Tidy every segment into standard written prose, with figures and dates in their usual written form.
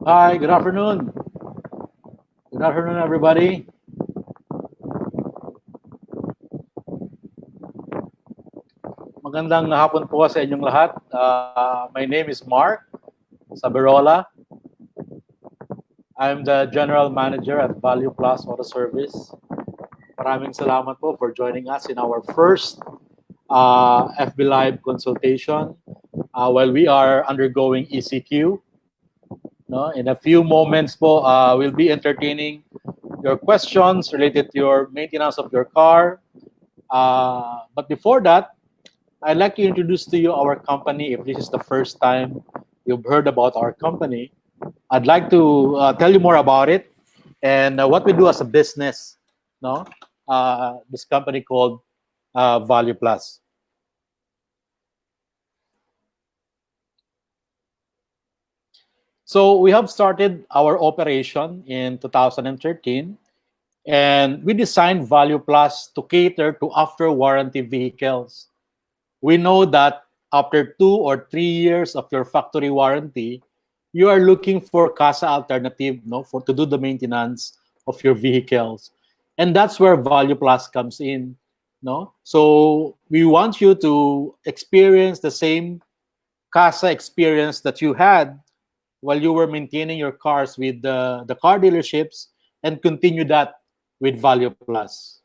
Hi, good afternoon. Good afternoon, everybody. Magandang hapon po sa inyong lahat. My name is Mark Saberola. I'm the General Manager at ValuePlus Auto Service. Maraming salamat po for joining us in our first FB Live consultation while we are undergoing ECQ. No? In a few moments po, we'll be entertaining your questions related to your maintenance of your car. But before that, I'd like to introduce to you our company. If this is the first time you've heard about our company, I'd like to tell you more about it and what we do as a business. No, this company called ValuePlus. So we have started our operation in 2013, and we designed ValuePlus to cater to after warranty vehicles. We know that after 2 or 3 years of your factory warranty, you are looking for CASA alternative, no, for to do the maintenance of your vehicles, and that's where Value Plus comes in, no. So we want you to experience the same CASA experience that you had while you were maintaining your cars with the car dealerships, and continue that with Value Plus.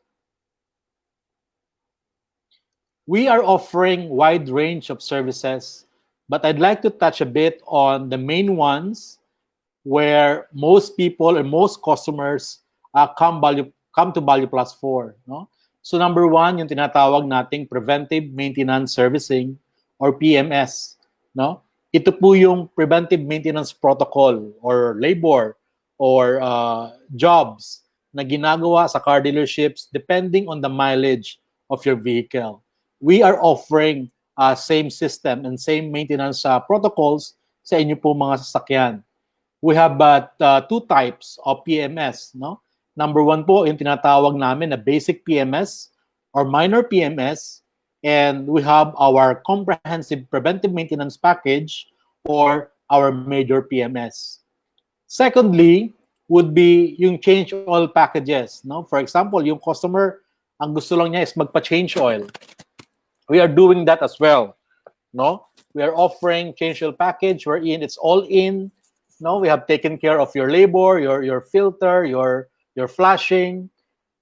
We are offering wide range of services, but I'd like to touch a bit on the main ones where most people and most customers come to Value Plus for. No? So number one, yung tinatawag nating Preventive Maintenance Servicing or PMS. No? Ito po yung Preventive Maintenance Protocol or labor or jobs na ginagawa sa car dealerships depending on the mileage of your vehicle. We are offering same system and same maintenance protocols sa inyo po mga sasakyan. We have two types of PMS. No? Number one po, yung tinatawag namin na basic PMS or minor PMS, and we have our comprehensive preventive maintenance package or our major PMS. Secondly, would be yung change oil packages. No? For example, yung customer, ang gusto lang niya is magpa-change oil. We are doing that as well. No, we are offering change oil package wherein it's all in. No, we have taken care of your labor, your filter, your flashing,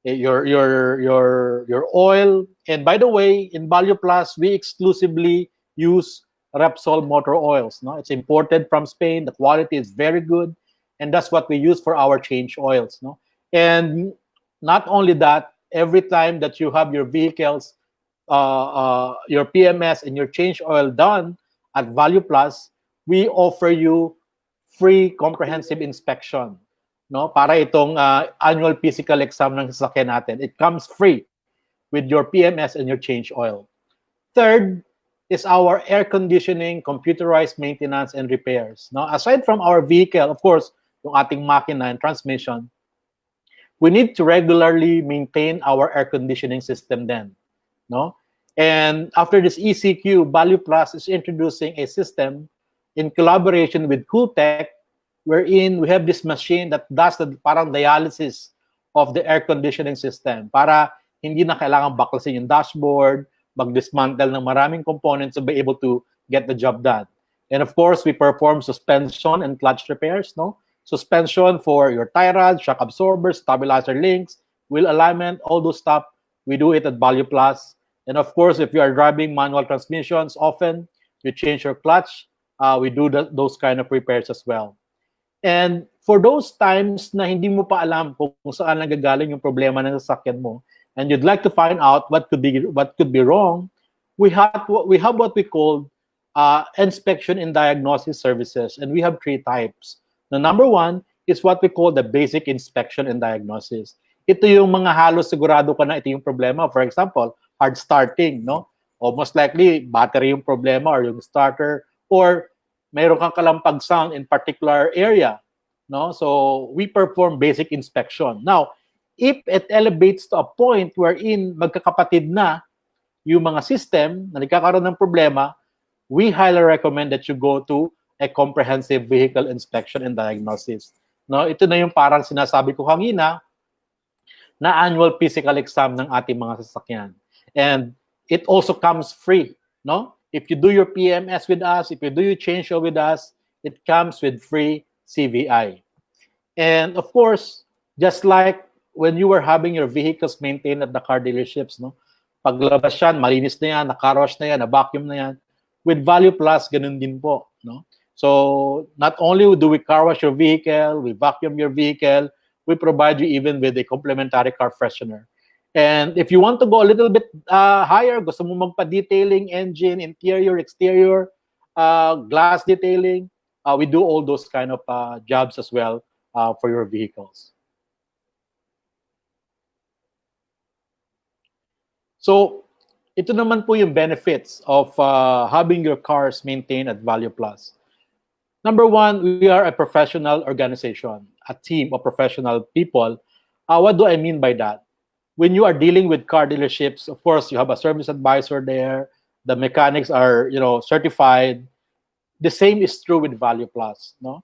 your oil. And by the way, in Value Plus, we exclusively use Repsol motor oils. No, it's imported from Spain. The quality is very good, and that's what we use for our change oils. No, and not only that, every time that you have your vehicles your PMS and your change oil done at Value Plus, we offer you free comprehensive inspection. No, para itong annual physical exam ng sasakyan natin. It comes free with your PMS and your change oil. Third is our air conditioning, computerized maintenance and repairs. No, aside from our vehicle, of course, yung ating makina and transmission, we need to regularly maintain our air conditioning system then. No? And after this ECQ, Value Plus is introducing a system in collaboration with Cooltech, wherein we have this machine that does the parang dialysis of the air conditioning system para hindi na kailangan baklasin yung dashboard, mag-dismantle ng maraming components to be able to get the job done. And of course, we perform suspension and clutch repairs. No? Suspension for your tie rod, shock absorbers, stabilizer links, wheel alignment, all those stuff. We do it at Value Plus. And of course, if you are driving manual transmissions often, you change your clutch, we do those kind of repairs as well. And for those times na hindi mo pa alam kung saan nagagaling yung problema ng sasakyan mo, and you'd like to find out what could be wrong, we have what we call inspection and diagnosis services, and we have three types. The number one is what we call the basic inspection and diagnosis. Ito yung mga halos sigurado ka na ito yung problema. For example, hard starting, no? O most likely, battery yung problema or yung starter, or mayroon kang kalampag sound in particular area, no? So we perform basic inspection. Now, if it elevates to a point wherein magkakapatid na yung mga system na nagkakaroon ng problema, we highly recommend that you go to a comprehensive vehicle inspection and diagnosis. No, ito na yung parang sinasabi ko kanina na annual physical exam ng ating mga sasakyan. And it also comes free, no? If you do your PMS with us, if you do your change oil with us, it comes with free CVI. And of course, just like when you were having your vehicles maintained at the car dealerships, no? Paglabas yan, malinis na yan, nakarosh na yan, na-vacuum na yan. With ValuePlus, ganun din po, no? So, not only do we car wash your vehicle, we vacuum your vehicle, we provide you even with a complimentary car freshener. And if you want to go a little bit higher, gusto mo magpa-detailing, engine, interior, exterior, glass detailing, we do all those kind of jobs as well for your vehicles. So, ito naman po yung benefits of having your cars maintained at ValuePlus. Number one, we are a professional organization, a team of professional people. What do I mean by that? When you are dealing with car dealerships, of course, you have a service advisor there. The mechanics are, certified. The same is true with ValuePlus. No,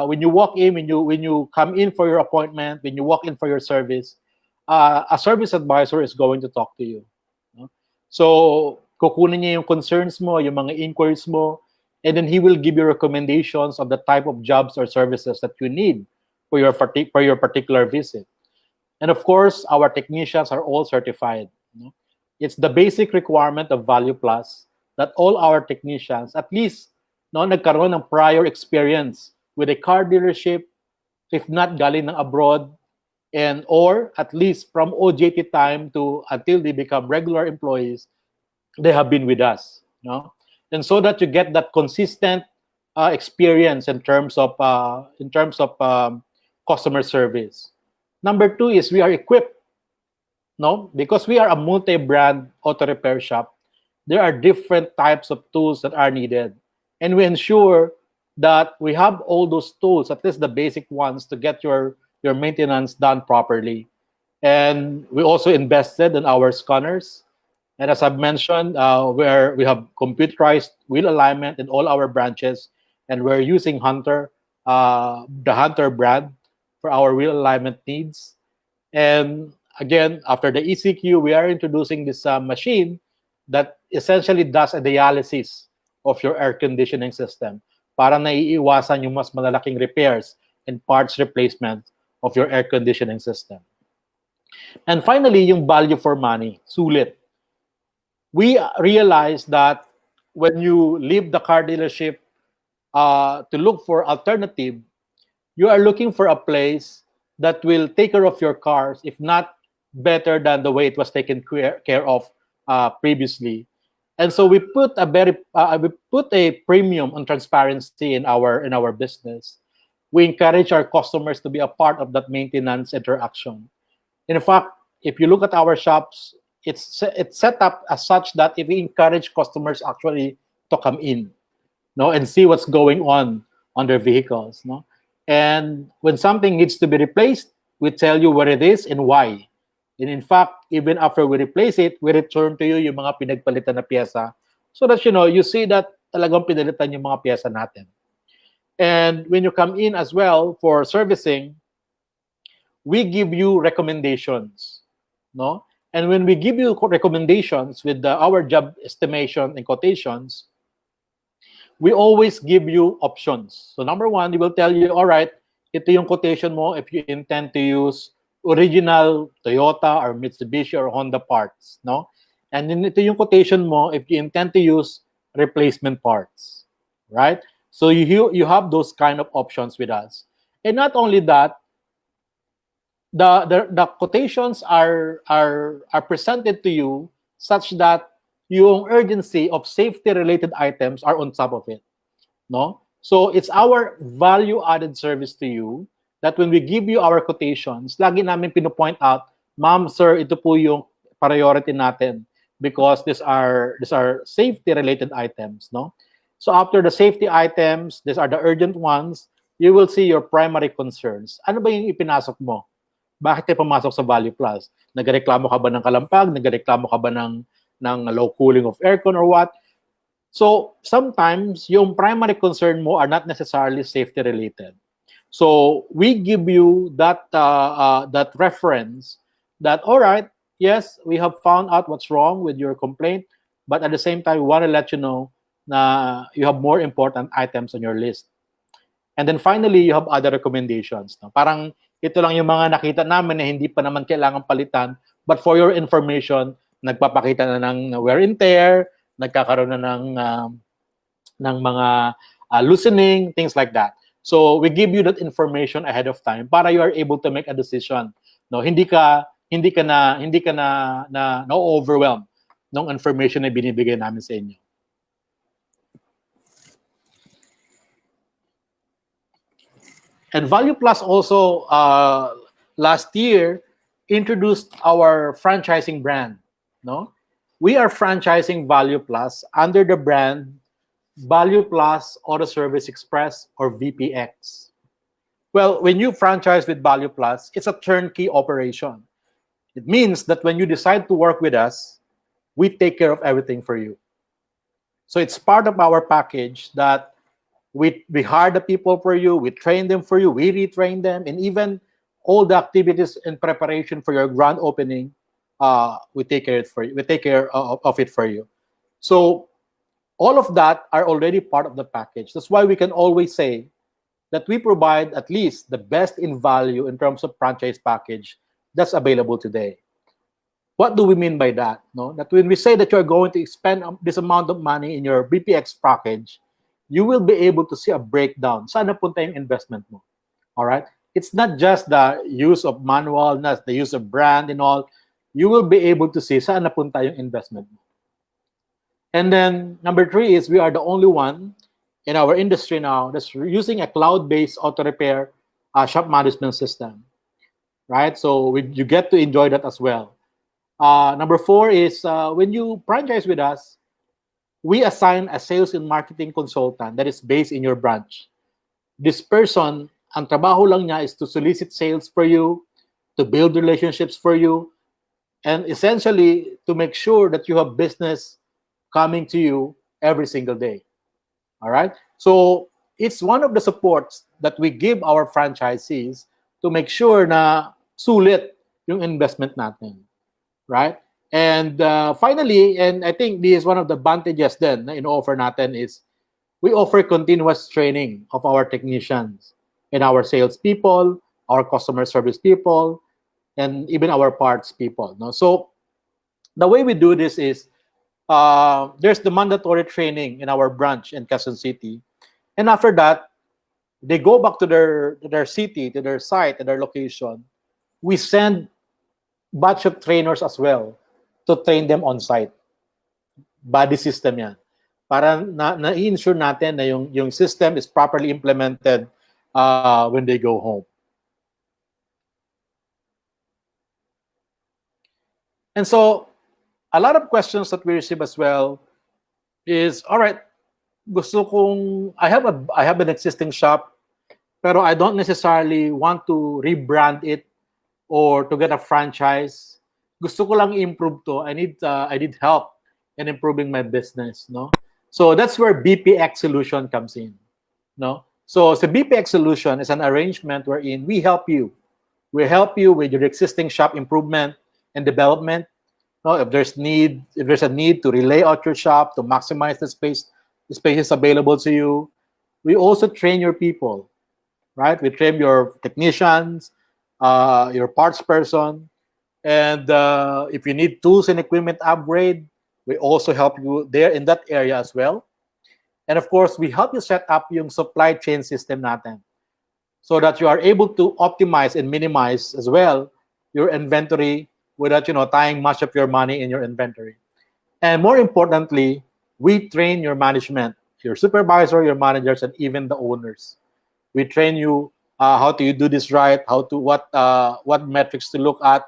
when you walk in, when you come in for your appointment, when you walk in for your service, a service advisor is going to talk to you. No? So, kukunin niya yung concerns mo, yung mga inquiries mo, and then he will give you recommendations of the type of jobs or services that you need for your particular visit. And of course, our technicians are all certified. No? It's the basic requirement of ValuePlus that all our technicians, at least, nagkaroon ng prior experience with a car dealership, if not galing ng abroad, and or at least from OJT time to until they become regular employees, they have been with us. No? And so that you get that consistent experience in terms of customer service. Number two is we are equipped, no? Because we are a multi-brand auto repair shop. There are different types of tools that are needed, and we ensure that we have all those tools, at least the basic ones, to get your maintenance done properly. And we also invested in our scanners. And as I've mentioned, we have computerized wheel alignment in all our branches, and we're using Hunter, the Hunter brand, for our wheel alignment needs. And again, after the ECQ, we are introducing this machine that essentially does a dialysis of your air conditioning system para naiiwasan yung mas malalaking repairs and parts replacement of your air conditioning system. And finally, yung value for money, sulit. We realize that when you leave the car dealership to look for alternative, you are looking for a place that will take care of your cars, if not better than the way it was taken care of previously. And so we put a premium on transparency in our business. We encourage our customers to be a part of that maintenance interaction. In fact, if you look at our shops, it's set up as such that if we encourage customers actually to come in, no, and see what's going on their vehicles, no. And when something needs to be replaced, we tell you where it is and why. And in fact, even after we replace it, we return to you yung mga pinagpalitan na pyesa so that you see that talagang pinalitan yung mga pyesa natin. And when you come in as well for servicing, we give you recommendations, no? And when we give you recommendations with our job estimation and quotations, we always give you options. So number one, we will tell you, all right, ito yung quotation mo if you intend to use original Toyota or Mitsubishi or Honda parts, no? And then ito yung quotation mo if you intend to use replacement parts, right? So you have those kind of options with us. And not only that, the quotations are presented to you such that yung urgency of safety-related items are on top of it, no? So it's our value-added service to you that when we give you our quotations, lagi namin pinopoint out, ma'am, sir, ito po yung priority natin because these are safety-related items, no? So after the safety items, these are the urgent ones, you will see your primary concerns. Ano ba yung ipinasok mo? Bakit tayo pumasok sa ValuePlus? Nagreklamo ka ba ng kalampag? Nagreklamo ka ba ng low cooling of aircon or what? So sometimes yung primary concern mo are not necessarily safety related. So we give you that that reference that, all right, yes, we have found out what's wrong with your complaint, but at the same time, we want to let you know na you have more important items on your list. And then finally, you have other recommendations. No? Parang ito lang yung mga nakita namin na hindi pa naman kailangan palitan, but for your information, nagpapakita na ng wear and tear, nagkakaroon na ng mga loosening, things like that. So we give you that information ahead of time para you are able to make a decision. No, hindi ka na overwhelmed ng information na binibigay namin sa inyo. And ValuePlus also last year introduced our franchising brand. No, we are franchising ValuePlus under the brand ValuePlus Auto Service Express or VPX. Well, when you franchise with ValuePlus, it's a turnkey operation. It means that when you decide to work with us, we take care of everything for you. So it's part of our package that we hire the people for you, we train them for you, we retrain them, and even all the activities in preparation for your grand opening, we take care of it for you. We take care of it for you. So all of that are already part of the package. That's why we can always say that we provide at least the best in value in terms of franchise package that's available today. What do we mean by that? No? That when we say that you're going to spend this amount of money in your BPX package, you will be able to see a breakdown. Saan napunta yung investment mo? All right? It's not just the use of manual, not the use of brand and all. You will be able to see saan napunta yung investment mo. And then number 3 is we are the only one in our industry now that's using a cloud-based auto repair shop management system, right? So you get to enjoy that as well. Number 4 is when you franchise with us, we assign a sales and marketing consultant that is based in your branch. This person, ang trabaho lang niya is to solicit sales for you, to build relationships for you, and essentially to make sure that you have business coming to you every single day. All right? So it's one of the supports that we give our franchisees to make sure na sulit yung investment natin. Right? And finally, and I think this is one of the advantages then na in-offer natin is we offer continuous training of our technicians and our sales people, our customer service people, and even our parts people. No? So the way we do this is there's the mandatory training in our branch in Quezon City. And after that, they go back to their city, to their site, to their location. We send batch of trainers as well to train them on site. Body system yan. Para na-ensure natin na yung system is properly implemented when they go home. And so, a lot of questions that we receive as well is, all right, gusto kong, I have an existing shop, pero I don't necessarily want to rebrand it or to get a franchise. Gusto ko lang improve to. I need help in improving my business, no? So that's where BPX solution comes in, no? So the BPX solution is an arrangement wherein we help you. We help you with your existing shop improvement and development. No, if there's a need to relay out your shop to maximize the spaces available to you, we also train your people, right? We train your technicians, your parts person, and if you need tools and equipment upgrade, we also help you there in that area as well. And of course, we help you set up yung supply chain system natin so that you are able to optimize and minimize as well your inventory without tying much of your money in your inventory. And more importantly, we train your management, your supervisor, your managers, and even the owners. We train you how do you do this right, what metrics to look at,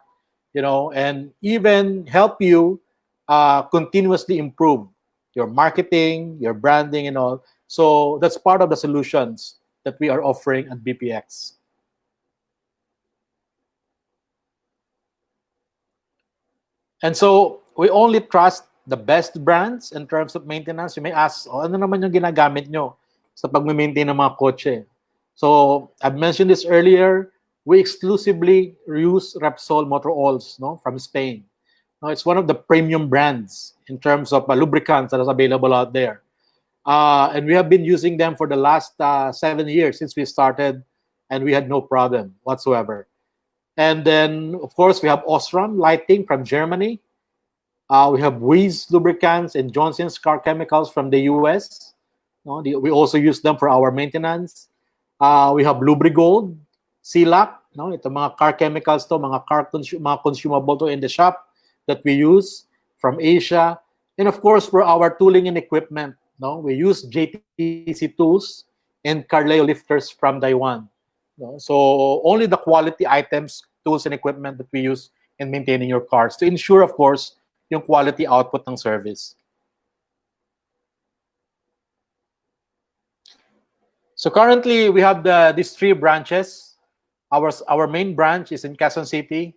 and even help you continuously improve your marketing, your branding, and all. So that's part of the solutions that we are offering at BPX. And so we only trust the best brands in terms of maintenance. You may ask, oh, ano naman yung ginagamit nyo sa pag-maintain ng mga kotse? So, I've mentioned this earlier, we exclusively use Repsol motor oils, no, from Spain. No, it's one of the premium brands in terms of lubricants that is available out there. And we have been using them for the last 7 years since we started, and we had no problem whatsoever. And then, of course, we have Osram Lighting from Germany. We have Weiss Lubricants and Johnson's Car Chemicals from the US. No, we also use them for our maintenance. We have Lubrigold, Silac. No, ito mga car chemicals to, mga mga consumable to in the shop that we use from Asia. And of course, for our tooling and equipment, no, we use JTC tools and Carleo lifters from Taiwan. No? So only the quality items, tools, and equipment that we use in maintaining your cars to ensure, of course, yung quality output ng service. So currently, we have these 3 branches. Our main branch is in Quezon City,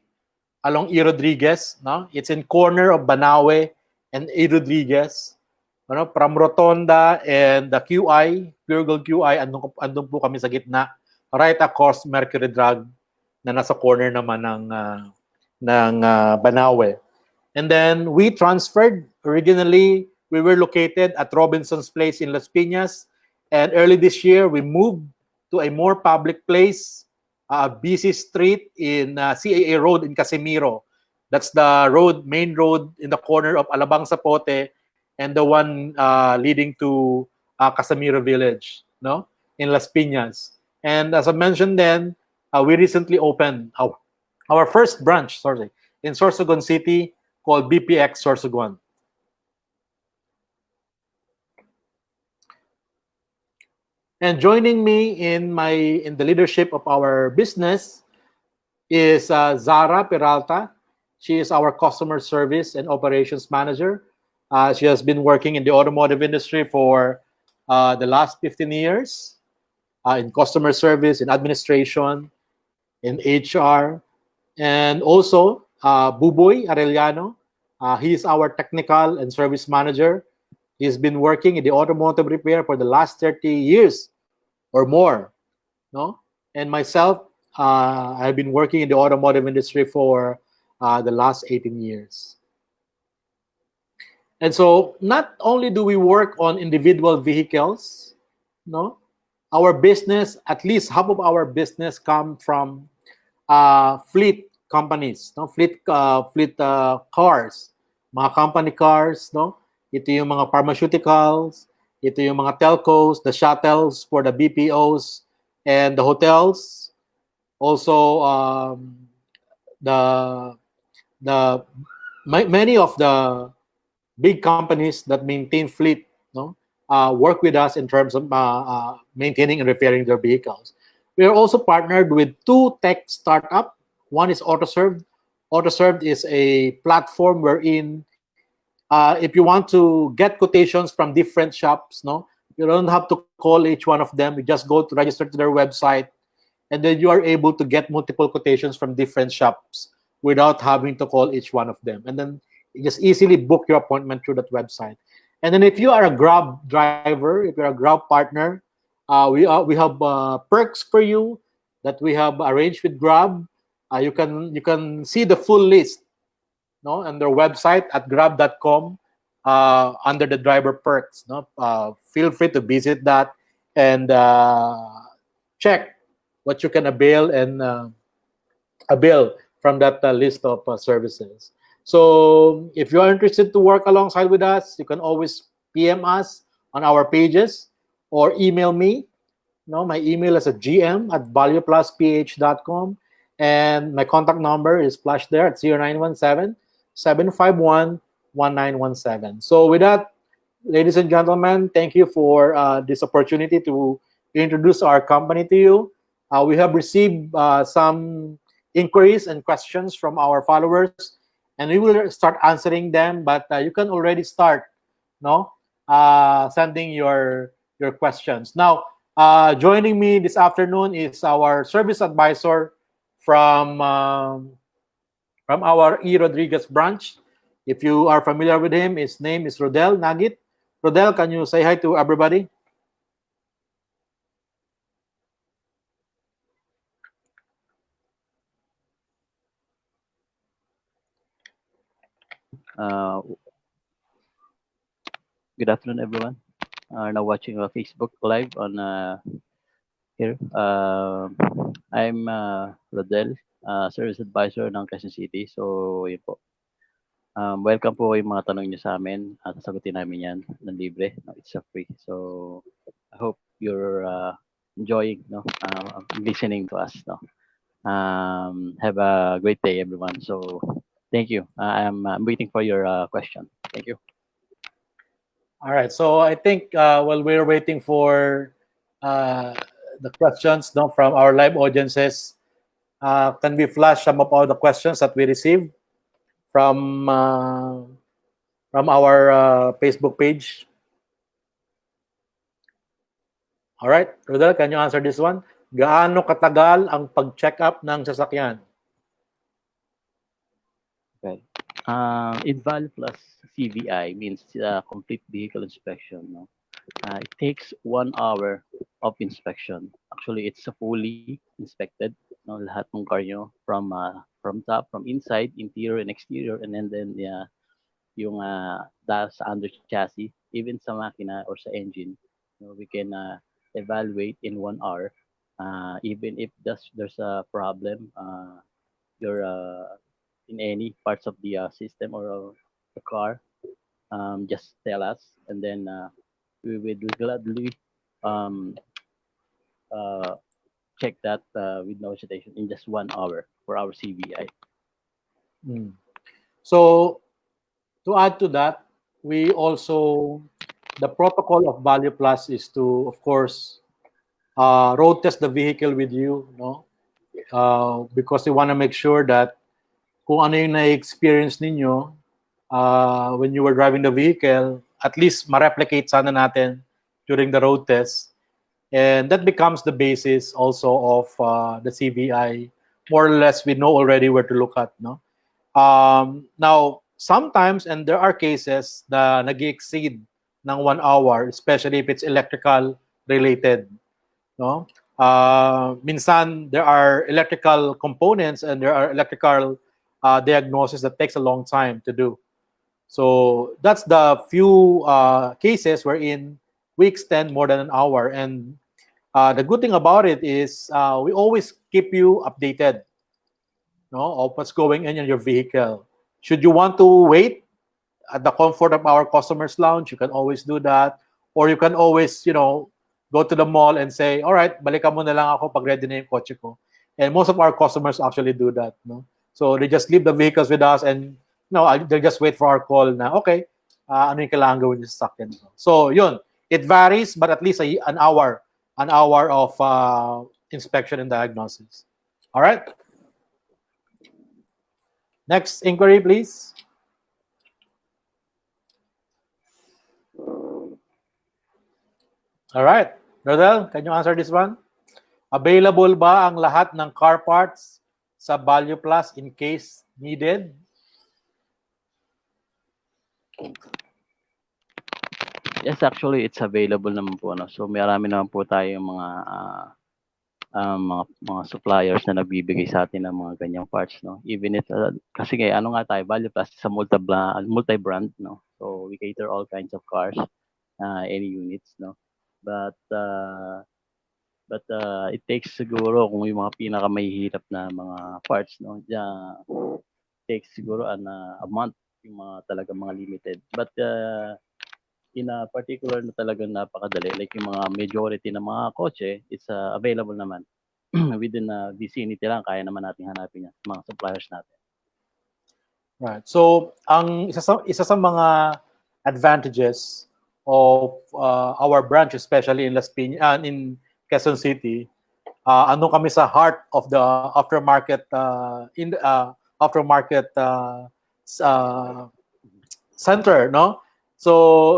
along E. Rodriguez. No? It's in corner of Banawe and E. Rodriguez. Ano, from Rotonda and the QI, Pure Gold QI, andun po kami sa gitna, right across Mercury Drug na nasa corner naman ng Banawe. And then we transferred. Originally, we were located at Robinson's Place in Las Piñas. And early this year, we moved to a more public place, BC Street in CAA Road in Casimiro. That's the main road in the corner of Alabang Zapote and the one leading to Casimiro Village, no, in Las Piñas. And as I mentioned then, we recently opened our first branch, in Sorsogon City, called BPX Sorsogon. And joining me in the leadership of our business is Zara Peralta. She is our customer service and operations manager. She has been working in the automotive industry for the last 15 years in customer service, in administration, in HR, and also Buboy Arellano. He is our technical and service manager. He's been working in the automotive repair for the last 30 years or more, no? And myself, I've been working in the automotive industry for the last 18 years. And so not only do we work on individual vehicles, no? Our business, at least half of our business come from fleet companies, no? Fleet cars, mga company cars, no? Ito yung mga pharmaceuticals, ito yung mga telcos, the shuttles for the BPOs and the hotels. Also, many of the big companies that maintain fleet, no, work with us in terms of maintaining and repairing their vehicles. We are also partnered with 2 tech startups. One is AutoServe. AutoServe is a platform wherein if you want to get quotations from different shops, no, you don't have to call each one of them. You just go to register to their website, and then you are able to get multiple quotations from different shops without having to call each one of them. And then you just easily book your appointment through that website. And then if you are a Grab driver, if you're a Grab partner, we have perks for you that we have arranged with Grab. You can see the full list, no, on their website at grab.com under the driver perks. No, feel free to visit that and check what you can avail from that list of services. So if you are interested to work alongside with us, you can always PM us on our pages or email me. No, my email is at gm@valueplusph.com, and my contact number is flashed there at 0917-751-1917. So with that, ladies and gentlemen, thank you for this opportunity to introduce our company to you. We have received some inquiries and questions from our followers, and we will start answering them. But you can already start, no, sending your questions. Now, joining me this afternoon is our service advisor from our E. Rodriguez branch. If you are familiar with him, his name is Rodel Nagit. Rodel, can you say hi to everybody? Good afternoon, everyone. Now watching a Facebook Live on here. I'm Rodel, Service Advisor ng Quezon City. So, yun po. Welcome po yung mga tanong niyo sa amin at sasagutin namin yan ng libre. No, it's a free. So, I hope you're enjoying listening to us. No? Have a great day, everyone. So, thank you. I'm waiting for your question. Thank you. All right. So I think while we're waiting for uh, the questions from our live audiences, can we flash some of all the questions that we received from uh, from our Facebook page? All right. Rodel, can you answer this one? Gaano katagal ang pag-check up ng sasakyan? Okay. In ValuePlus CVI means complete vehicle inspection. No? It takes 1 hour of inspection. Actually, it's a fully inspected. No, lahat ng car nyo from top, from inside, interior, and exterior, and then yung sa under chassis, even sa makina or sa engine, we can evaluate in 1 hour. Even if there's a problem, you're in any parts of the system or the car, just tell us, and then we will gladly um, uh, check that with no hesitation in just 1 hour for our CVI. Hmm. So to add to that, we also, the protocol of Value Plus is to, of course, road test the vehicle with you, no? Because we want to make sure that kung ano yung na-experience ninyo when you were driving the vehicle, at least ma-replicate sana natin during the road test. And that becomes the basis also of the CVI. More or less, we know already where to look at, no? Now, sometimes, and there are cases na nag-exceed ng 1 hour, especially if it's electrical related, no? Minsan, there are electrical components and there are electrical diagnosis that takes a long time to do. So that's the few cases wherein we extend more than an hour. And the good thing about it is we always keep you updated, no, of what's going in your vehicle. Should you want to wait at the comfort of our customers lounge, you can always do that. Or you can always, go to the mall and say, all right, balikan mo na lang ako pag ready na yung kotse ko. And most of our customers actually do that, no? So they just leave the vehicles with us and they just wait for our call na, okay, ano yung kailangan gawin sa sasakyan ko. So yun, it varies, but at least an hour of inspection and diagnosis. All right. Next inquiry, please. All right. Rodel, can you answer this one? Available ba ang lahat ng car parts sa Value Plus in case needed? Yes, actually, it's available naman po. No? So, marami naman po tayong mga suppliers na nagbibigay sa atin ng mga ganyang parts. No? Even if, kasi ano nga tayo, Value Plus is a multi-brand. No? So, we cater all kinds of cars, any units. No? But it takes siguro kung yung mga pinakamahihirap na mga parts, no? Takes siguro a month yung mga talaga mga limited. But in a particular na talagang napakadali, like yung mga majority ng mga kotse, it's available naman. Within the vicinity lang, kaya naman natin hanapin yan, mga suppliers natin. Right. So, ang isa sa mga advantages of our branch, especially in Las Piñas, in Quezon City, ano kami sa heart of the aftermarket center, no? So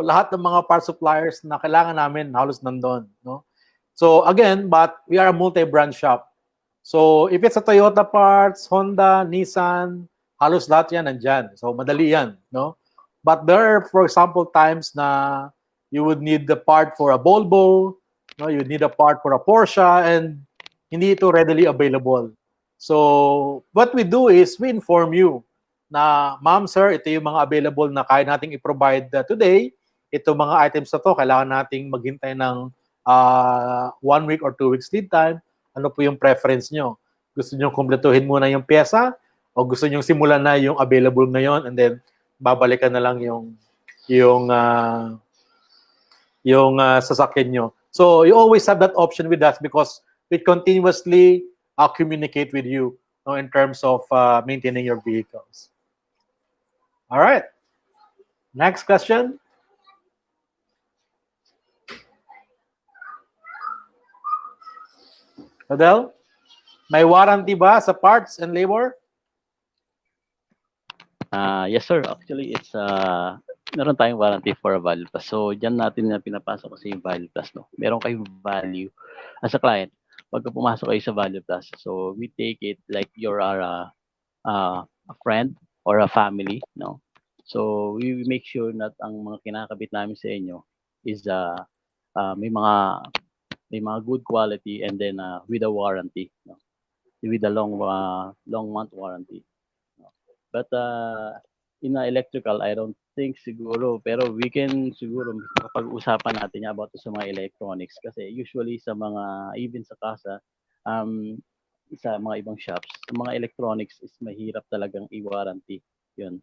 lahat ng mga part suppliers na kailangan namin halos nandoon, no? So again, but we are a multi-brand shop. So if it's a Toyota parts, Honda, Nissan, halos lahat yan nandyan. So, madali yan, no? But there are, for example, times na you would need the part for a Volvo, no? You would need a part for a Porsche, and hindi ito readily available. So, what we do is we inform you na, ma'am, sir, ito yung mga available na kaya nating i-provide today. Ito mga items na to, kailangan nating maghintay ng 1 week or 2 weeks lead time. Ano po yung preference nyo? Gusto nyo kumpletuhin muna yung pyesa o gusto nyo simulan na yung available ngayon and then babalikan na lang yung sasakyan nyo. So you always have that option with us because we continuously communicate with you, in terms of maintaining your vehicles. All right. Next question. Adele, may warranty ba sa parts and labor? Yes sir, actually it's meron tayong warranty for a ValuePlus. So diyan natin na pinapasok kasi yung ValuePlus, no. Meron kayong value as a client. Pagka pumasok kayo sa ValuePlus, so we take it like you're a friend or a family, no. So we make sure that ang mga kinakabit namin sa inyo is may mga good quality and then with a warranty, no. With a long month warranty. But in electrical, I don't think siguro, pero we can siguro kapag-usapan natin about sa mga electronics kasi usually sa mga, even sa casa, sa mga ibang shops, sa mga electronics is mahirap talagang i-warranty yun.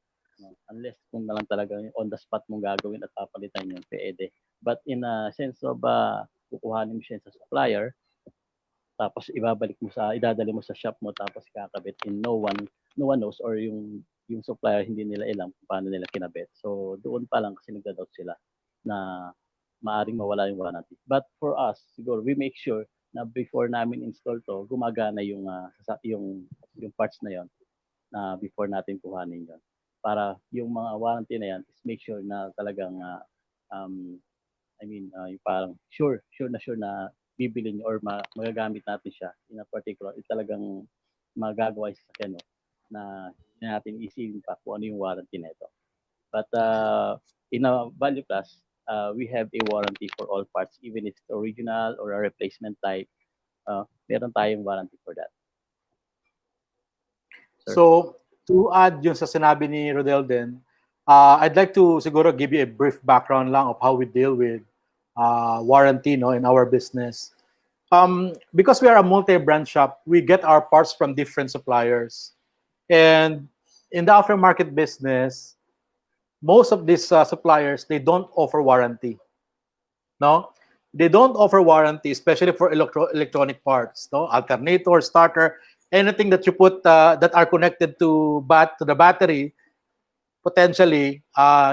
Unless kung na lang talaga on the spot mong gagawin at papalitan yun, pwede. But in a sense of kukuhanin mo siya sa supplier, tapos idadali mo sa shop mo, tapos kakabit in no one knows, or yung supplier hindi nila alam kung paano nila kinabit. So doon pa lang kasi nagda-doubt sila na maaring mawala yung warranty. But for us, siguro we make sure na before namin install to, gumagana yung parts na yon na before natin kuhanin yon. Para yung mga warranty na yan is make sure na talagang yung parang sure na bibili nyo or magagamit natin siya in a particular, talagang magagawa sa sasakyan, no, na natin isipin pa kung ano yung warranty nito. But in a ValuePlus, we have a warranty for all parts, even if it's original or a replacement type. Meron tayong warranty for that. Sir. So, to add yun sa sinabi ni Rodel din, I'd like to siguro give you a brief background lang of how we deal with warranty, no, in our business. Because we are a multi-brand shop, we get our parts from different suppliers. And in the aftermarket business, most of these suppliers, they don't offer warranty. No? They don't offer warranty, especially for electronic parts, no? Alternator, starter, anything that you put that are connected to the battery, potentially,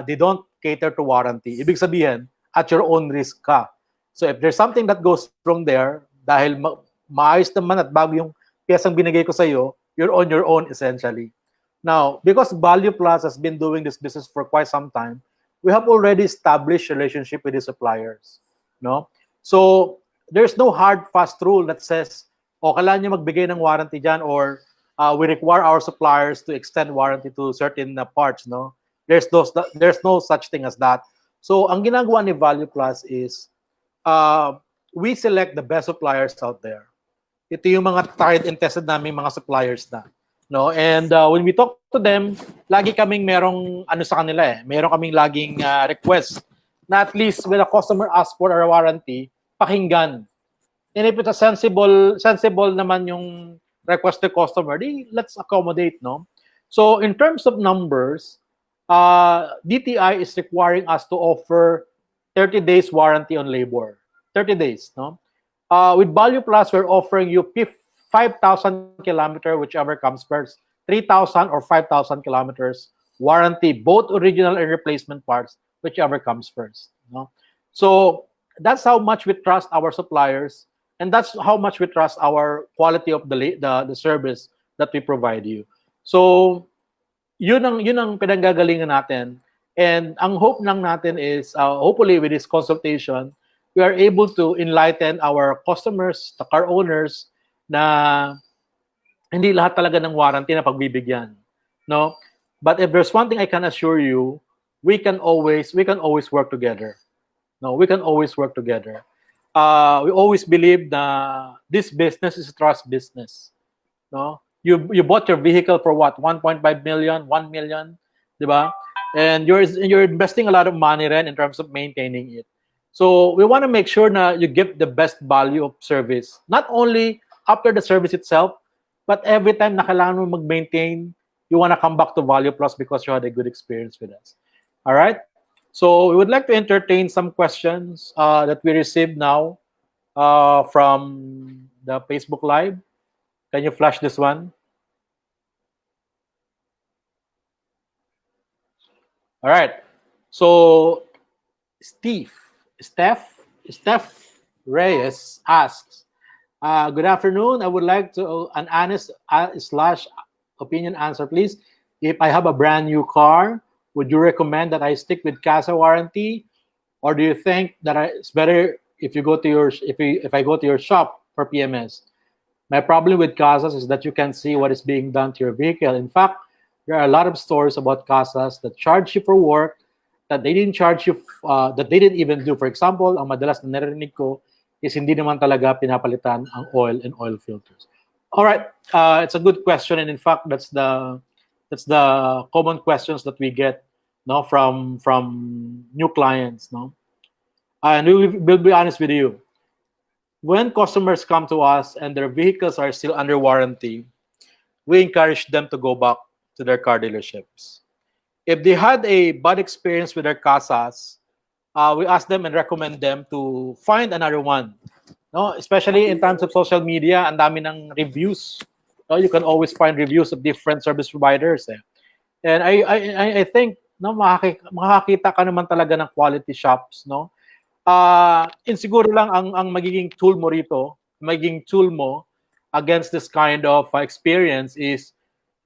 they don't cater to warranty. Ibig sabihin, at your own risk ka. So if there's something that goes wrong there, dahil maayos naman at bago yung piyesang binigay ko sa iyo, you're on your own essentially. Now, because ValuePlus has been doing this business for quite some time, we have already established relationship with the suppliers, no? So there's no hard fast rule that says, kailangan niyo magbigay ng warranty diyan, or we require our suppliers to extend warranty to certain parts, no? There's no such thing as that. So ang ginagawa ni ValuePlus is we select the best suppliers out there. Ito yung mga tried and tested namin mga suppliers na, no? And when we talk to them, lagi kaming merong sa kanila meron kaming laging request na at least when a customer asks for a warranty, pakinggan. And if it's a sensible naman yung request to customer, let's accommodate, no? So in terms of numbers, DTI is requiring us to offer 30 days warranty on labor. 30 days, no? With ValuePlus, we're offering you 5,000 kilometers, whichever comes first, 3,000 or 5,000 kilometers warranty, both original and replacement parts, whichever comes first, no? So that's how much we trust our suppliers, and that's how much we trust our quality of the service that we provide you. So yun ang pinanggagalingan natin. And ang hope lang natin is, hopefully with this consultation, we are able to enlighten our customers, the car owners, na hindi lahat talaga ng warranty na pagbibigyan. No, but if there's one thing I can assure you, we can always work together. No, we can always work together. We always believe that this business is a trust business. No, you bought your vehicle for what, 1.5 million, 1 million, di ba? And you're investing a lot of money rin in terms of maintaining it. So we want to make sure na you give the best value of service, not only after the service itself, but every time na kailangan mo mag-maintain, you want to come back to Value Plus because you had a good experience with us. All right. So we would like to entertain some questions that we received now from the Facebook Live. Can you flash this one? All right. So Steve, Steph Reyes asks, good afternoon. I would like to an honest slash opinion answer, please. If I have a brand new car, would you recommend that I stick with CASA warranty, or do you think that it's better if you go to your if I go to your shop for PMS? My problem with CASAs is that you can see what is being done to your vehicle. In fact, there are a lot of stories about CASAs that charge you for work that they didn't charge you, that they didn't even do. For example, ang madalas na narinig ko is hindi naman talaga pinapalitan ang oil and oil filters. All right, it's a good question, and in fact, that's the common questions that we get, no, from new clients, no. And we'll be honest with you. When customers come to us and their vehicles are still under warranty, we encourage them to go back to their car dealerships. If they had a bad experience with their casas, we ask them and recommend them to find another one. No, especially in terms of social media, ang dami ng reviews. No, you can always find reviews of different service providers. Eh. And I think no, makakita ka naman talaga ng quality shops, no. Insiguro lang ang magiging tool mo rito, magiging tool mo against this kind of experience is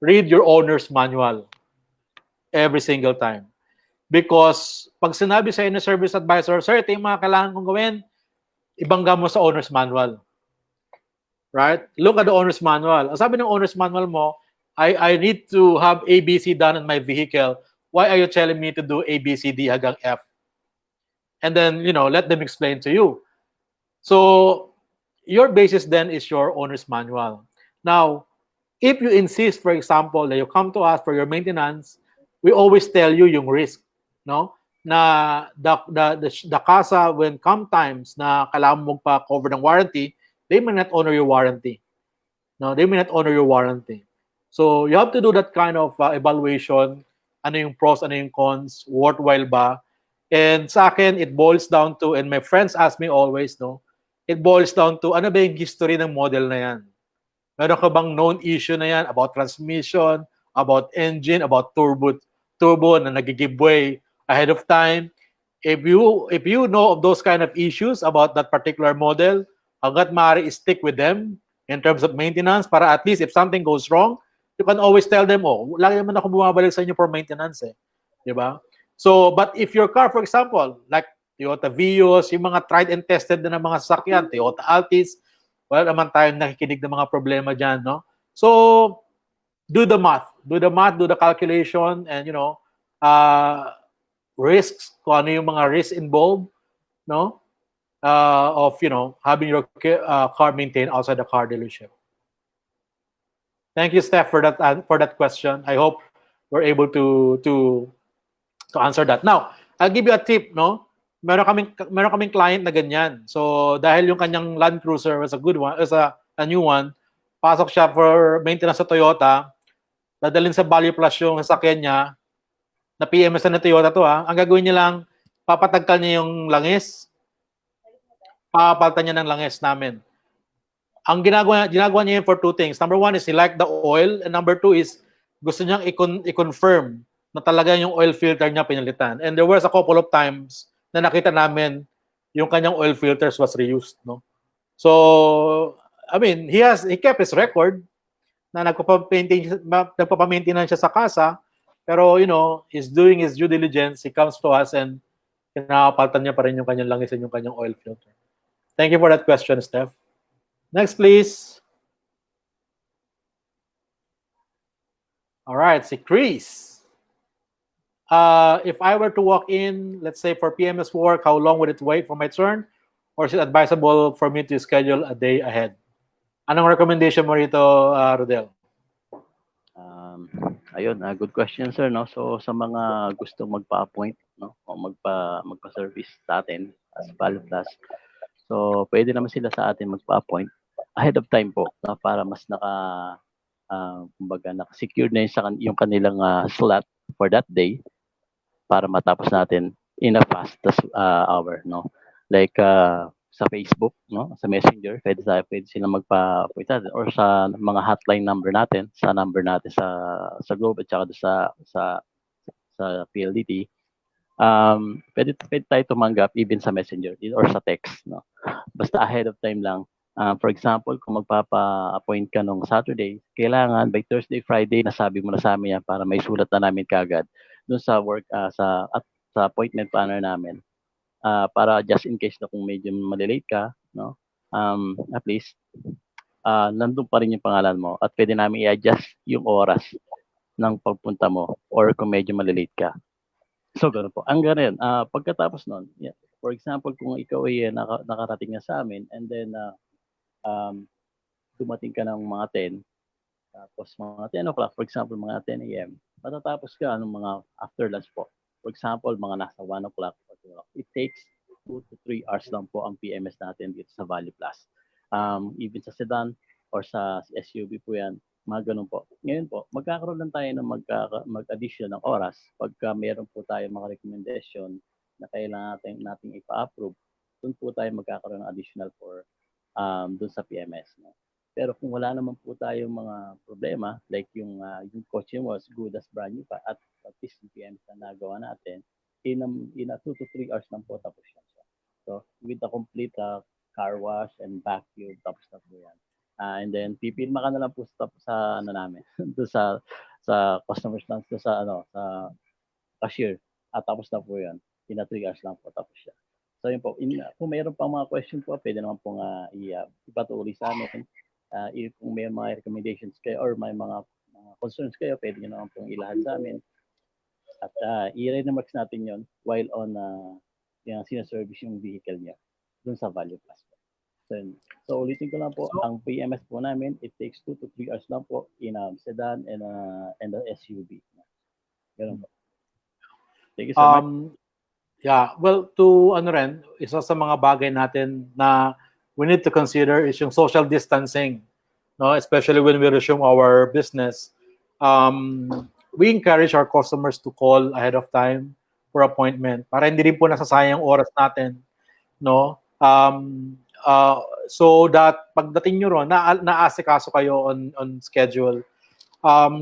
read your owner's manual every single time. Because pag sinabi sa inyo service advisor, sir, ito yung mga kailangan kong gawin, ibangga mo sa owner's manual. Right? Look at the owner's manual. Ang sabi ng owner's manual mo, I need to have ABC done in my vehicle. Why are you telling me to do ABCD hanggang F? And then, let them explain to you. So, your basis then is your owner's manual. Now, if you insist, for example, that you come to us for your maintenance, we always tell you yung risk, no? Na the casa, when come times na kailangan mo pa-cover ng warranty, they may not honor your warranty. No, they may not honor your warranty. So, you have to do that kind of evaluation. Ano yung pros, ano yung cons, worthwhile ba? And sa akin, it boils down to, and my friends ask me always, no, it boils down to, ano ba yung history ng model na yan? Meron ka bang known issue na yan about transmission, about engine, about turbo na nag-give way ahead of time? If you know of those kind of issues about that particular model, hanggat maaari stick with them in terms of maintenance para at least if something goes wrong, you can always tell them, oh, lagi naman ako bumabalik sa inyo for maintenance eh. Di ba? So, but if your car, for example, like Toyota Vios, yung mga tried and tested na ng mga sasakyan, Toyota Altis, wala naman tayong nakikinig ng mga problema dyan, no? So, do the math, do the calculation, and, risks, kung ano yung mga risks involved, no? Of, having your car maintained outside the car dealership. Thank you, Steph, for that question. I hope we're able to answer that. Now, I'll give you a tip, no? Meron kaming client na ganyan. So, dahil yung kanyang Land Cruiser was a good one, was a new one, pasok siya for maintenance sa Toyota, dadalhin sa ValuePlus yung sasakyan niya, na PMS na Toyota to ha. Ang gagawin niya lang, papatagkal niya yung langis, papapalitan niya ng langis namin. Ang ginagawa niya yun for two things. Number one is he liked the oil, and number two is gusto niyang i-confirm na talaga yung oil filter niya pinalitan. And there was a couple of times na nakita namin yung kanyang oil filters was reused, no? So, I mean, he kept his record na nagpapa-maintenance siya sa casa, pero, he's doing his due diligence. He comes to us and pinapalitan niya pa rin yung kanyang langis and yung kanyang oil filter. Thank you for that question, Steph. Next, please. All right, si Chris. If I were to walk in, let's say for PMS work, how long would it wait for my turn? Or is it advisable for me to schedule a day ahead? Anong recommendation mo rito, Rodel? Um, Ayun, good question, sir, no? So, sa mga gustong magpa-appoint, no? O magpa-service sa atin as ValuePlus, so pwede naman sila sa atin magpa-appoint ahead of time po, no? Para mas kumbaga, naka-secure na yung kanilang slot for that day para matapos natin in a fastest hour, no? Like sa Facebook, no? Sa Messenger, pwede silang magpa-appoint natin or sa mga hotline number natin, sa number natin sa Globe at saka sa PLDT. Pwede tayo tumanggap even sa Messenger or sa text, no? Basta ahead of time lang. For example, kung magpapa-appoint ka nung Saturday, kailangan by Thursday, Friday, nasabi mo na sa amin yan para may sulat na namin kagad dun sa sa appointment planner namin. Para just in case na kung medyo malilate ka, no? At least nandun pa rin yung pangalan mo at pwede namin i-adjust yung oras ng pagpunta mo or kung medyo malilate ka. So, gano'n po. Ang gano'n, pagkatapos nun, yeah, for example, kung ikaw ay nakarating na sa amin and then um, dumating ka ng mga 10, tapos mga 10 o'clock, for example, mga 10 a.m., matatapos ka ng mga after lunch po. For example, mga nasa 1 o'clock or 2 o'clock. It takes 2 to 3 hours lang po ang PMS natin dito sa Value Plus. Even sa sedan or sa SUV po yan, mga ganun po. Ngayon po, magkakaroon lang tayo ng mag-addition ng oras pagka meron po tayo mga recommendation na kailangan natin ipa-approve. Doon po tayo magkakaroon ng additional for doon sa PMS. No? Pero kung wala naman po tayong mga problema, like yung kotse mo as good as brand new pa at least yung PMS na nagawa natin, in a 2 to 3 hours lang po tapos yan siya. So, with the complete car wash and vacuum, tapos na po yan. And then pipirma ka na lang po sa ano namin, doon sa customer stance, doon sa cashier. At tapos na po 'yan. In a 3 hours lang po tapos siya. So yun po, kung mayroon pang mga question po, pwede naman pong ipatuloy sa amin. If kung may mga recommendations kayo or may mga concerns kayo, pwede nyo naman pong ilahad sa amin. At i-remarks natin yon while on yung sinaservice yung vehicle niya dun sa Value Plus. So ulitin ko lang po, ang PMS po namin, it takes 2 to 3 hours lang po in a sedan and a SUV. Ganun po. Thank you so much. Yeah, well, to ano rin, isa sa mga bagay natin na we need to consider is yung social distancing, no? Especially when we resume our business. We encourage our customers to call ahead of time for appointment para hindi rin po nasasayang oras natin, no? So that pagdating nyo ron, naasikaso kayo on schedule.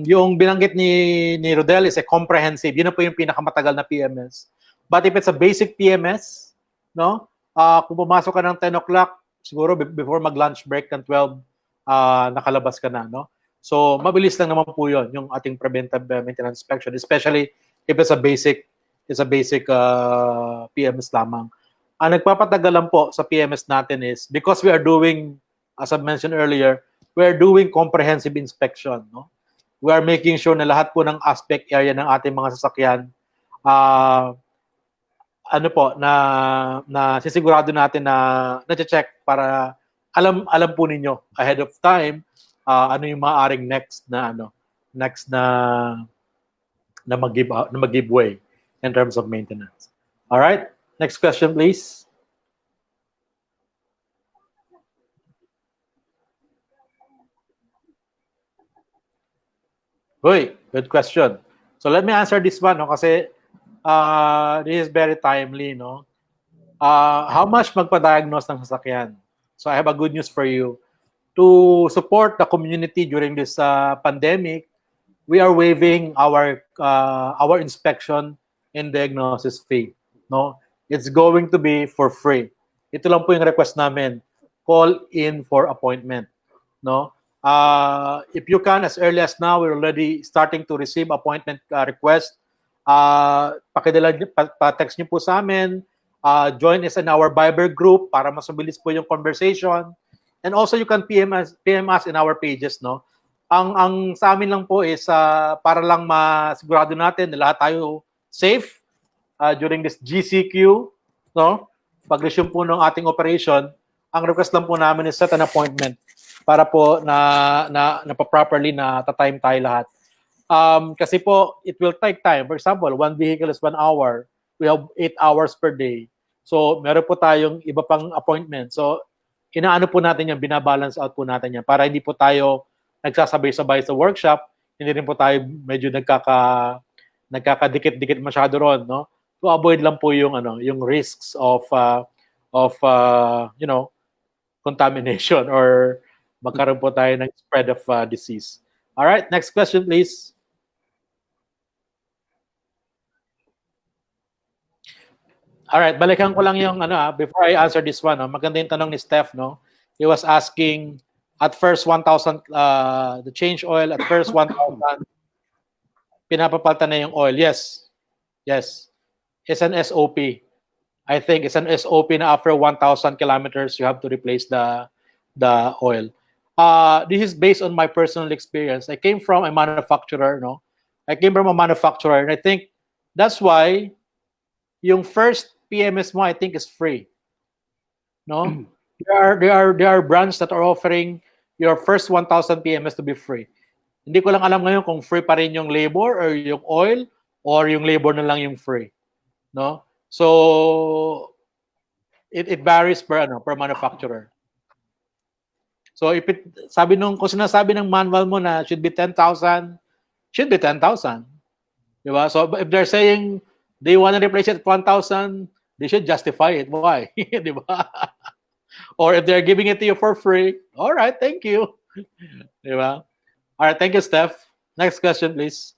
Yung binanggit ni Rodel is a comprehensive. Yun na po yung pinakamatagal na PMS. But if it's a basic PMS, no? Kung pumasok ka ng 10 o'clock, siguro before mag-lunch break ng 12, nakalabas ka na, no? So, mabilis lang naman po yun, yung ating preventive maintenance inspection, especially if it's a basic PMS lamang. Ang nagpapatagal lang po sa PMS natin is because we are doing, as I mentioned earlier, we are doing comprehensive inspection, no? We are making sure na lahat po ng aspect area ng ating mga sasakyan na sisigurado natin na check para alam po ninyo ahead of time ano yung maaaring next na mag-give way in terms of maintenance. All right? Next question, please. Uy, good question. So let me answer this one, no? Kasi this is very timely, no? How much magpa-diagnose ng sasakyan? So I have a good news for you. To support the community during this pandemic, we are waiving our inspection and diagnosis fee. No, it's going to be for free. Ito lang po yung request namin. Call in for appointment. No, if you can, as early as now, we're already starting to receive appointment request. Pakidala, pa-text niyo po sa amin. Join us in our Viber group para mas mabilis po yung conversation. And also, you can PM us in our pages, no? ang sa amin lang po is para lang masigurado natin na lahat tayo safe during this GCQ, no? Pag-resume po ng ating operation, ang request lang po namin is set an appointment para po na properly na ta-time tayo lahat. Kasi po, it will take time. For example, one vehicle is 1 hour. We have 8 hours per day. So, meron po tayong iba pang appointment. So, inaano po natin yan, binabalance out po natin yan para hindi po tayo nagsasabay-sabay sa workshop, hindi rin po tayo medyo nagkakadikit-dikit masyado ron, no? To avoid lang po yung yung risks of contamination or magkaroon po tayo ng spread of disease. All right, next question please. All right, balikan ko lang yung before I answer this one, maganda yung tanong ni Steph, no? He was asking at first 1,000 the change oil at first 1,000 pinapapalitan na yung oil. Yes. It's an SOP. I think it's an SOP na after 1,000 kilometers you have to replace the oil. This is based on my personal experience. I came from a manufacturer, no? I came from a manufacturer, and I think that's why yung first PMS mo I think is free. No? There are brands that are offering your first 1,000 PMS to be free. Hindi ko lang alam ngayon kung free pa rin yung labor or yung oil or yung labor na lang yung free. No? So it varies per manufacturer. So if kung sinasabi ng manual mo na should be 10,000, should be 10,000. Diba? So if they're saying they want to replace it at 1,000, they should justify it. Why? Diba? Or if they're giving it to you for free, all right, thank you. Diba? All right, thank you, Steph. Next question, please.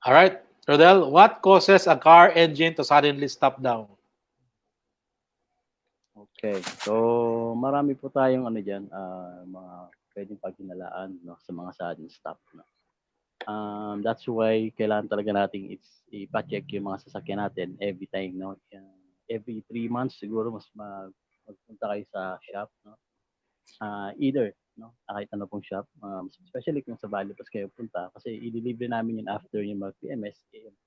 All right, Rodel, what causes a car engine to suddenly stop down? Okay. So, marami po tayong diyan, mga pwedeng paghinalaan, no, sa mga sudden stop, no. That's why kailangan talaga nating ipa-check yung mga sasakyan natin every time, no. Every 3 months siguro magpunta kayo sa shop, no. Either, no, kahit ano pong shop, especially kung sa ValuePlus kayo punta kasi i-deliver namin yun after yung mag-PMS,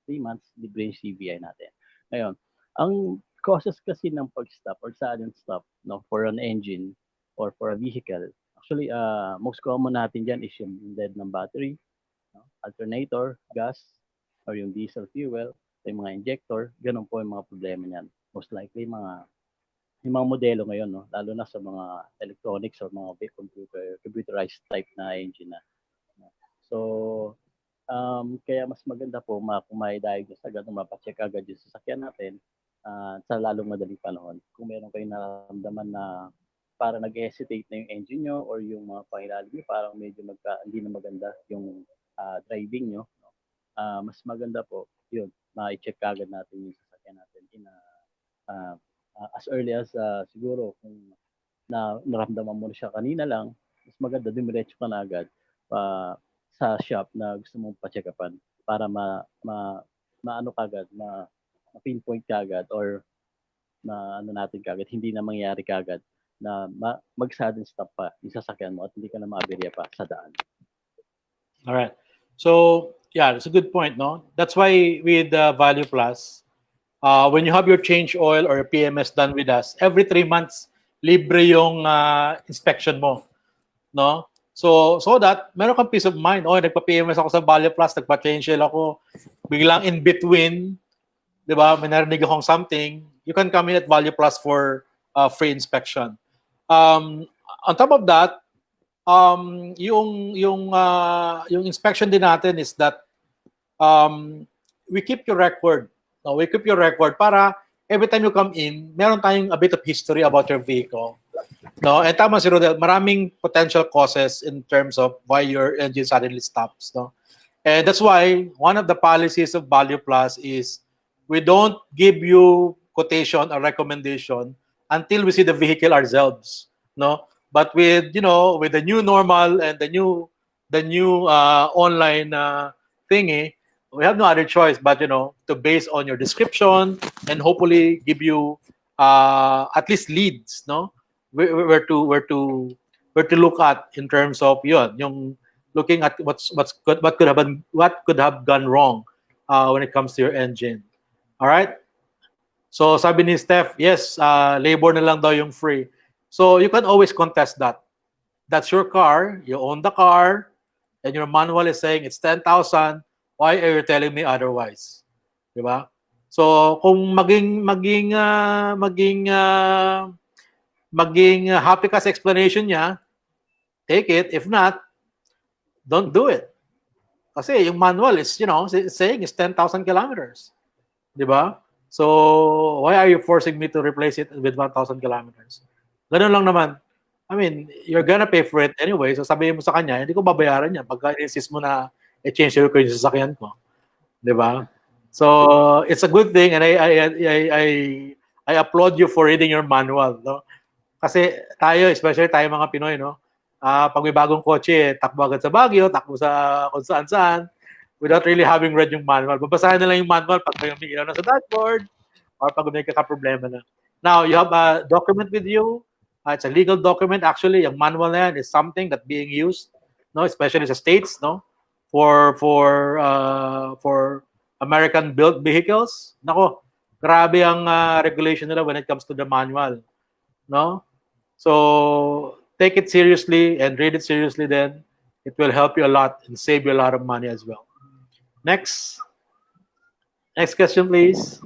3 months, libre yung CVI natin. Ngayon, ang causes kasi ng pag-stop or sudden stop, no, for an engine or for a vehicle, actually, most common natin dyan is yung dead ng battery, no, alternator, gas, or yung diesel fuel, yung mga injector, ganun po yung mga problema niyan. Most likely, yung mga modelo ngayon, no, lalo na sa mga electronics or mga computerized type na engine na. So, kaya mas maganda po kung may diagnose agad, mapacheck agad yung sasakyan natin sa lalong madaling panahon. Kung meron kayong nararamdaman na parang nag-hesitate na yung engine nyo or yung mga pangilalim nyo, parang medyo hindi na maganda yung driving nyo, no? Mas maganda po, yun, ma-check agad natin yung sasakyan natin as early as siguro kung naramdaman mo na siya kanina lang, mas maganda dumiretso ka na agad sa shop na gusto mong pa-check-upan para maano kagad, ma-pinpoint kagad or natin kagad, hindi na mangyari kagad na mag-sudden stop pa yung sasakyan mo at hindi ka na maaberya pa sa daan. All right. So, yeah, that's a good point, no? That's why with ValuePlus, when you have your change oil or your PMS done with us, every 3 months, libre yung inspection mo, no? So that meron kang peace of mind. Oh, nagpa-PMS ako sa ValuePlus, nagpa-change oil ako, biglang in between, di ba, may narinig akong something, you can come in at ValuePlus for free inspection. On top of that, yung inspection din natin is that we keep your record. No, we keep your record para every time you come in, meron tayong a bit of history about your vehicle. No, and tama si Rodel, maraming potential causes in terms of why your engine suddenly stops. No, and that's why one of the policies of ValuePlus is we don't give you quotation or recommendation until we see the vehicle ourselves. No, but with with the new normal and the new online thingy, we have no other choice but to base on your description and hopefully give you at least leads, no? Where to look at in terms of yung looking at what could have gone wrong when it comes to your engine. All right? So sabi ni Steph, yes, labor na lang daw yung free. So you can always contest that. That's your car, you own the car, and your manual is saying it's 10,000. Why are you telling me otherwise? Di ba? So kung maging happy ka sa explanation niya, take it. If not, don't do it. Kasi yung manual is, saying it's 10,000 kilometers. Di ba? So, why are you forcing me to replace it with 1,000 kilometers? Ganun lang naman. I mean, you're gonna pay for it anyway. So, sabihin mo sa kanya, hindi ko babayaran yan pagka insist mo na i-change ko yung sasakyan ko. Di ba? So, it's a good thing and I applaud you for reading your manual. No? Kasi tayo, especially tayo mga Pinoy, no? Pag may bagong kotse, takbo agad sa Baguio, takbo sa kung saan-saan, without really having read yung manual. Babasahin na lang yung manual pag may umiilaw na sa dashboard or pag may kaka-problema na. Now, you have a document with you. It's a legal document. Actually, yung manual na yan is something that being used, no, especially sa states, no, for American-built vehicles. Nako, grabe ang regulation nila when it comes to the manual, no? So, take it seriously and read it seriously then. It will help you a lot and save you a lot of money as well. Next. Next question, please.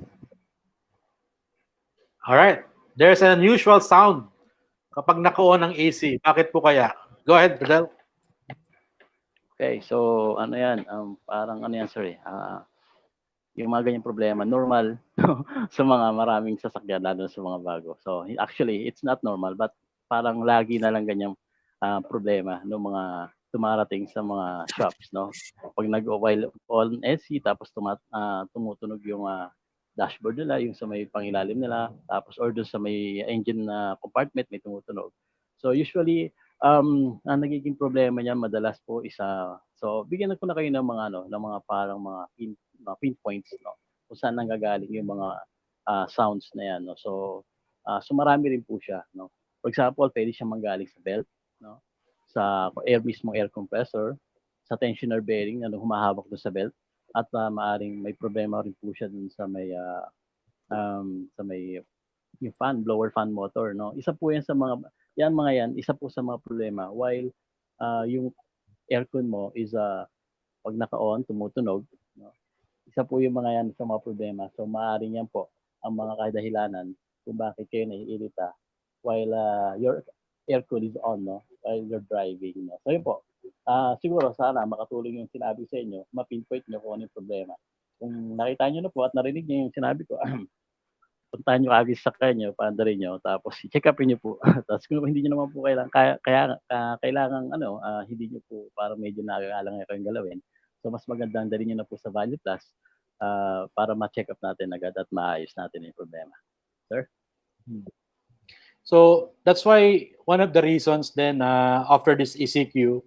All right. There's an unusual sound kapag naka-on ang AC. Bakit po kaya? Go ahead, Bradel. Okay, so ano yan, parang ano yan, sir, yung mga ganyang problema, normal sa mga maraming sasakyan, lalo sa mga bago. So actually, it's not normal, but parang lagi na lang ganyang problema ng mga tumarating sa mga shops, no? Pag nag-while on AC, tapos tumutunog yung dashboard nila, yung sa may pangilalim nila, tapos or doon sa may engine compartment, may tumutunog. So usually, ang nagiging problema niyan madalas po isa, so bigyan ko na kayo ng mga ng mga parang mga pinpoints, no, kung saan nanggagaling yung mga sounds na yan, no. So marami rin po siya, no. For example, pwede siyang manggaling sa belt, no, sa mismong air compressor, sa tensioner bearing na humahawak doon sa belt, at maaring may problema rin po siya dun sa may yung blower fan motor, no. Isa po yan sa mga yan, isa po sa mga problema, while yung aircon mo is pag naka-on, tumutunog, no. Isa po yung mga yan sa mga problema. So maaaring yan po ang mga kadahilanan kung bakit kayo naiirita while your aircon is on, no, while you're driving, no. So yun po. Siguro sana makatulong yung sinabi sa inyo, mapinpoint nyo kung ano yung problema. Kung nakita nyo na po at narinig nyo yung sinabi ko, puntahan nyo agad sa kanya, paandarin nyo, tapos i-check upin nyo po. Tapos kung hindi nyo naman po kailangan hindi nyo po parang medyo nakakalang kayong galawin. So mas magandang dalhin nyo na po sa ValuePlus para ma-check up natin agad at maayos natin yung problema. Sir? So that's why one of the reasons then after this ECQ,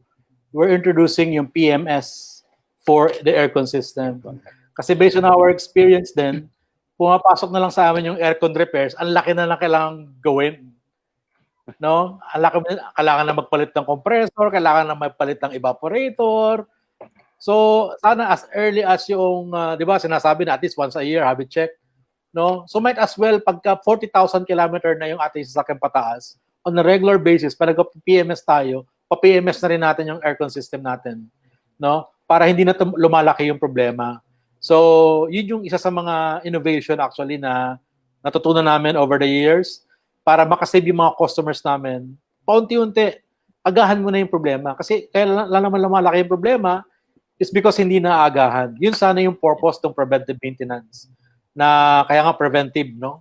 we're introducing yung PMS for the aircon system. Kasi based on our experience then, pumapasok na lang sa amin yung aircon repairs, ang laki na lang kailangan gawin. No? Ang laki, kailangan na magpalit ng compressor, kailangan na magpalit ng evaporator. So, sana as early as yung, di ba, sinasabi na at least once a year, have it check. No? So, might as well, pagka 40,000 kilometer na yung ating sasakyan pataas, on a regular basis, pag nag-PMS tayo, pa-PMS na rin natin yung aircon system natin. No? Para hindi na lumalaki yung problema. So, yun yung isa sa mga innovation actually na natutunan namin over the years para makasave yung mga customers namin. Paunti-unti, agahan mo na yung problema. Kasi kaya lang naman lumalaki yung problema is because hindi na agahan. Yun sana yung purpose ng preventive maintenance. Na kaya nga preventive, no?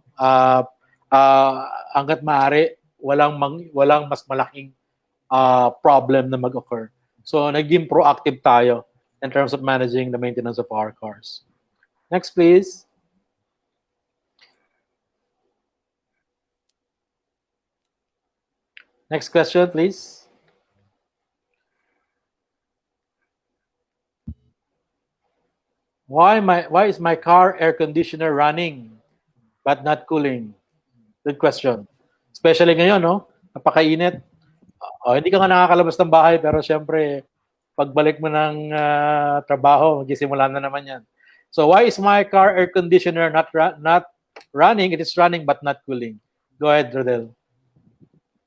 Hanggat maaari, walang mas malaking problem na mag-occur. So, naging proactive tayo in terms of managing the maintenance of our cars. Next, please. Next question, please. Why is my car air conditioner running but not cooling? Good question. Especially ngayon, no? Napakainit. Hindi ka nga nakakalabas ng bahay, pero syempre, pagbalik mo ng trabaho, magsisimula na naman yan. So why is my car air conditioner not running? It is running but not cooling. Go ahead, Rodel.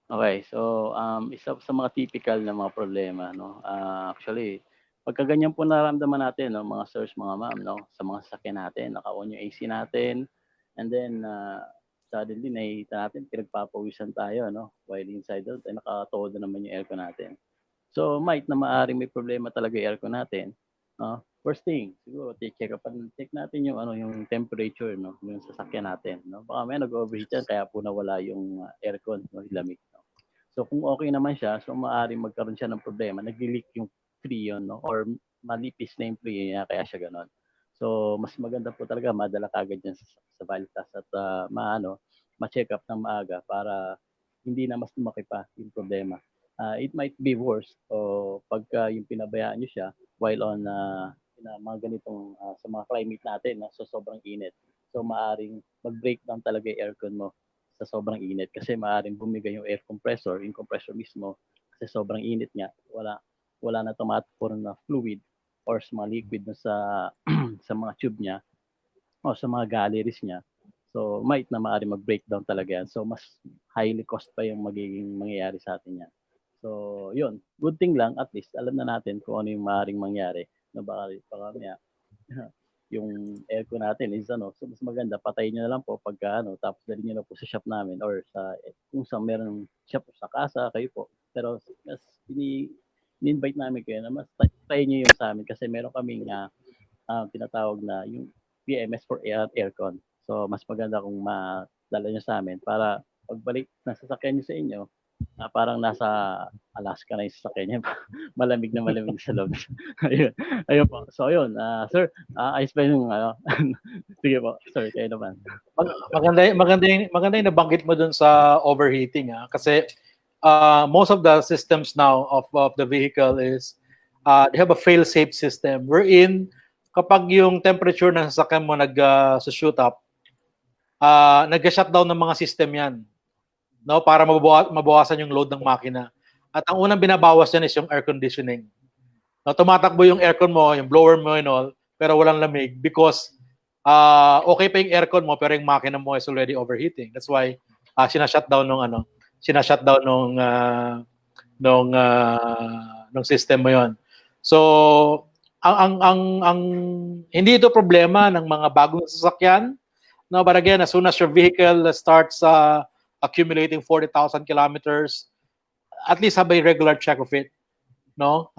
Okay, so isa sa mga typical na mga problema, no? Actually, pagka ganyan po nararamdaman natin, no, mga sirs, mga ma'am, no, sa mga sasakyan natin, naka-on yung AC natin, and then suddenly nakita natin pinagpapawisan tayo, no, while inside out ay nakatodo naman yung aircon natin. So might na maaaring may problema talaga yung aircon natin. First thing, siguro check natin yung yung temperature, no, yung sasakyan natin, no. Baka may nag-overheat yan kaya po nawala yung aircon, no, yung lamig. So kung okay naman siya, so maaaring magkaroon siya ng problema, nag-leak yung freon, no? Or manipis na yung freon niya, kaya siya ganon. So mas maganda po talaga madala kagad yan sa ValuePlus at ma-check up ng maaga para hindi na mas lumaki pa yung problema. It might be worse o pagka yung pinabayaan nyo siya while on mga ganitong sa mga climate natin, so sobrang init. So maaring mag-breakdown talaga yung aircon mo sa sobrang init kasi maaaring bumigay yung air compressor, yung compressor mismo kasi sobrang init niya. Wala na tumatakbo na fluid or sa mga liquid na sa sa mga tube niya o sa mga galleries niya. So might na maaaring mag-breakdown talaga yan. So mas highly cost pa yung magiging mangyayari sa atin yan. So yun, good thing lang at least alam na natin kung ano yung maaaring mangyari na baka maya yung aircon natin is so mas maganda patayin niyo na lang po pagka tapos dalhin niyo na po sa shop namin or sa kung sa meron shop sa casa kayo po. Pero mas ini-invite namin kayo na mas try niyo yung sa amin kasi meron kaming tinatawag na yung PMS for aircon. So mas maganda kung madala niyo sa amin para pagbalik na sasakyan niyo sa inyo, parang nasa Alaska na yung sasakyan niya. malamig sa loob. ayun po. So ayun, sir, ayos pa yung sige po, sir, kayo naman. Maganda yung nabanggit mo dun sa overheating kasi most of the systems now of the vehicle is they have a fail-safe system wherein kapag yung temperature ng sasakyan mo nag-shoot up, nag-shutdown ng mga system yan, no, para mabawasan yung load ng makina. At ang unang binabawas yan is yung air conditioning. No, tumatakbo yung aircon mo, yung blower mo and all, pero walang lamig because okay pa yung aircon mo pero yung makina mo is already overheating. That's why sinashutdown nung system mo yon. So ang hindi ito problema ng mga bagong sasakyan. No, but again, as soon as your vehicle starts accumulating 40,000 kilometers, at least have a regular check of it. No,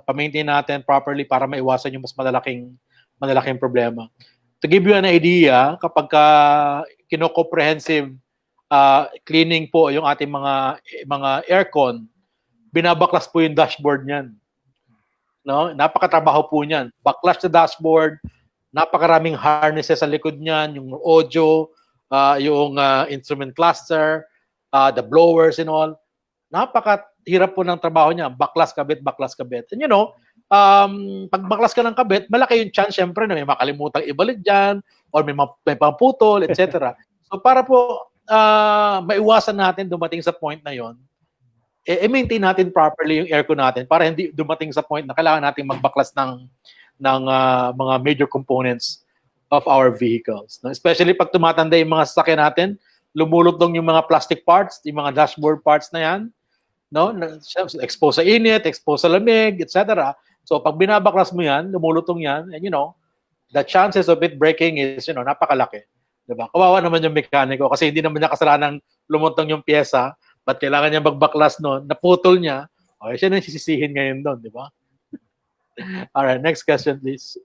pa-maintain natin properly para maiwasan yung mas malalaking problema. To give you an idea, kapag kino-comprehensive cleaning po yung ating mga aircon, binabaklas po yung dashboard niyan. No, napakatrabaho po niyan. Baklas sa dashboard, napakaraming harnesses sa likod niyan, yung audio, yung instrument cluster, the blowers and all. Napakahirap po ng trabaho niya. Baklas kabit. And pag baklas ka ng kabit, malaki yung chance syempre na may makalimutang ibalik dyan or may pamputol, etc. So para po maiwasan natin dumating sa point na yon, maintain natin properly yung aircon natin para hindi dumating sa point na kailangan natin magbaklas ng mga major components of our vehicles. No? Especially pag tumatanda yung mga sasakyan natin, lumulutong yung mga plastic parts, yung mga dashboard parts na yan, no? Expose sa init, expose sa lamig, etc. So pag binabaklas mo yan, lumulutong yan, and the chances of it breaking is, napakalaki. Diba? Kawawa naman yung mekaniko kasi hindi naman niya kasalanang lumutong yung pyesa, but kailangan niya magbaklas noon, naputol niya, okay, siya na sisisihin ngayon doon, di ba? Alright, next question please.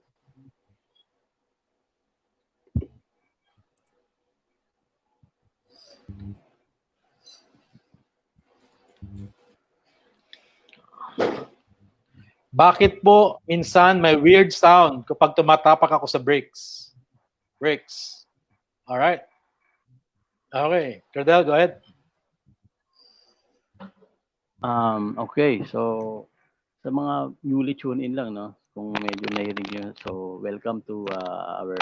Bakit po minsan may weird sound kapag tumatapak ako sa brakes? Alright. Okay. Cardell, go ahead. Okay, so sa mga newly tune in lang, no, kung medyo nahirig nyo, so welcome to our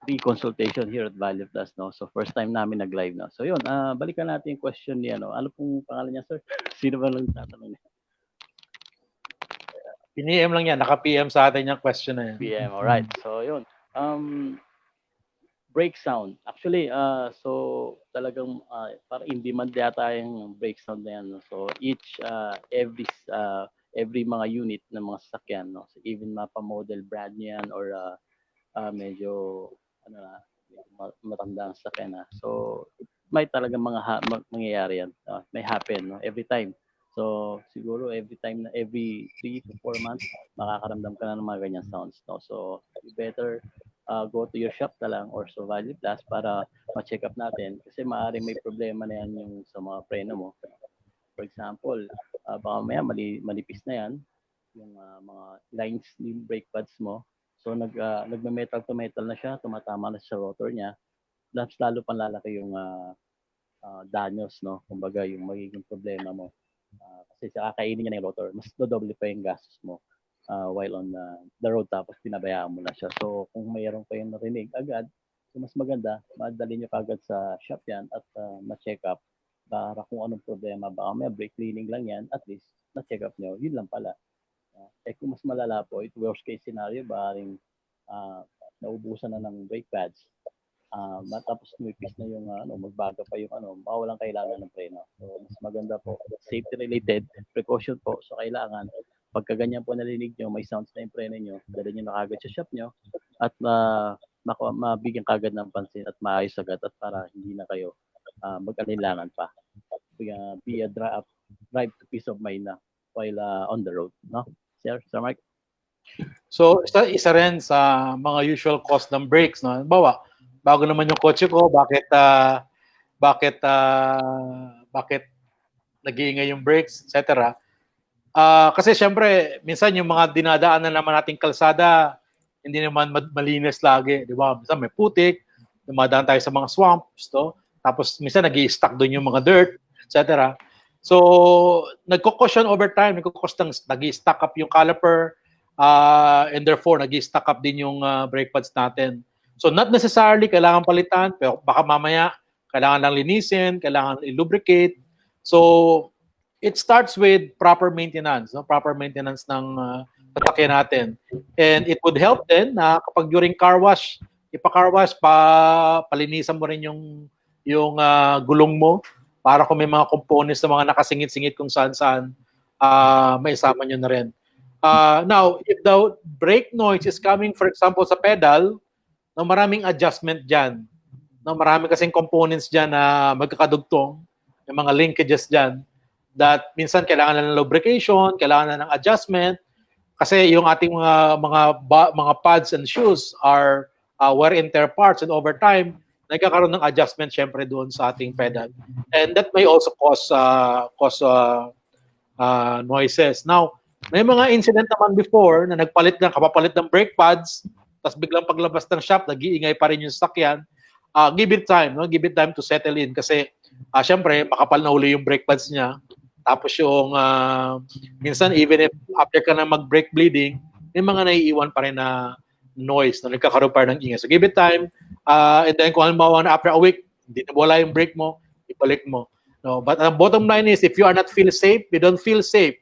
free consultation here at ValuePlus, no? So first time namin nag-live, no? So yun, balikan natin yung question ni ano pong pangalan niya, sir? Sino ba lang tatanong niya? PM lang yan, naka-PM sa atin yung question na yan. PM, alright. So yun, break sound. Actually, so talagang parang in demand yata yung break sound na yan, no? So each, every mga unit ng mga sasakyan, no? So even mapa-model brand niyan or medyo ano na, matanda ang sakyan na. So may talagang mangyayari yan. May happen, no? Every time. So siguro every time na every 3 to 4 months makakaramdam ka na ng mga ganyan sounds, no? So you better go to your shop na lang or sa Value Plus para ma-check up natin kasi maaaring may problema na yan yung sa mga preno mo. For example, baka maya manipis na yan yung mga lines ng brake pads mo. So nagme-metal to metal na siya, tumatama na sa rotor niya. Mas lalo pang lalaki yung danyos, no? Kumbaga yung magiging problema mo. Kasi sa kakainin niya ng rotor, mas dodoble pa yung gastos mo while on the road tapos pinabayaan mo na siya. So kung mayroon kayong narinig agad, so mas maganda, madali nyo kagad sa shop yan at ma-check up para kung anong problema. Baka may brake cleaning lang yan, at least na-check up nyo, yun lang pala. Kung mas malala po, ito worst case scenario, baring naubusan na ng brake pads, matapos lumipis na yung magbaga pa yung mawalang kailangan ng preno. So mas maganda po, safety related precaution po. So kailangan pagka ganyan po narinig nyo, may sounds na yung preno nyo, dali nyo na kagad sa shop nyo at mabigyan kagad ng pansin at maayos agad at para hindi na kayo mag-alinlangan pa. Be a drive to peace of mind na while on the road, no? Sir Mark? So, isa rin sa mga usual cost ng brakes, no? Bawa, bago naman yung kotse ko, bakit nag-iingay yung brakes, etc. Kasi syempre, minsan yung mga dinadaanan naman nating kalsada, hindi naman malinis lagi, di ba? Minsan may putik, dumadaan tayo sa mga swamps, to. Tapos minsan nag-i-stack doon yung mga dirt, etc. So, nagko-caution over time, nag-i-stack up yung caliper, and therefore, nag-i-stack up din yung brake pads natin. So, not necessarily kailangan palitan, pero baka mamaya kailangan lang linisin, kailangan i-lubricate. So, it starts with proper maintenance, no? Proper maintenance ng sasakyan natin. And it would help din na kapag during car wash, ipa-car wash, palinisan mo rin yung gulong mo para kung may mga components na mga nakasingit-singit kung saan-saan, may isama nyo na rin. Now, if the brake noise is coming, for example, sa pedal, no, maraming adjustment dyan. No, marami kasing components dyan na magkakadugtong, yung mga linkages dyan, that minsan kailangan na ng lubrication, kailangan na ng adjustment, kasi yung ating mga pads and shoes are wear and tear parts, and over time, nagkakaroon ng adjustment syempre doon sa ating pedal. And that may also cause noises. Now, may mga incident naman before na kapapalit ng brake pads, tapos biglang paglabas ng shop, nag-iingay pa rin yung sasakyan. Give it time, no? Give it time to settle in kasi syempre, makapal na uli yung brake pads niya. Tapos yung minsan even if after ka na mag-brake bleeding, may mga naiiwan pa rin na noise na nagkakaroon pa ng ingay. So give it time, and then kung halimbawa na after a week, hindi na wala yung brake mo, ibalik mo. No, but the bottom line is, if you are not you don't feel safe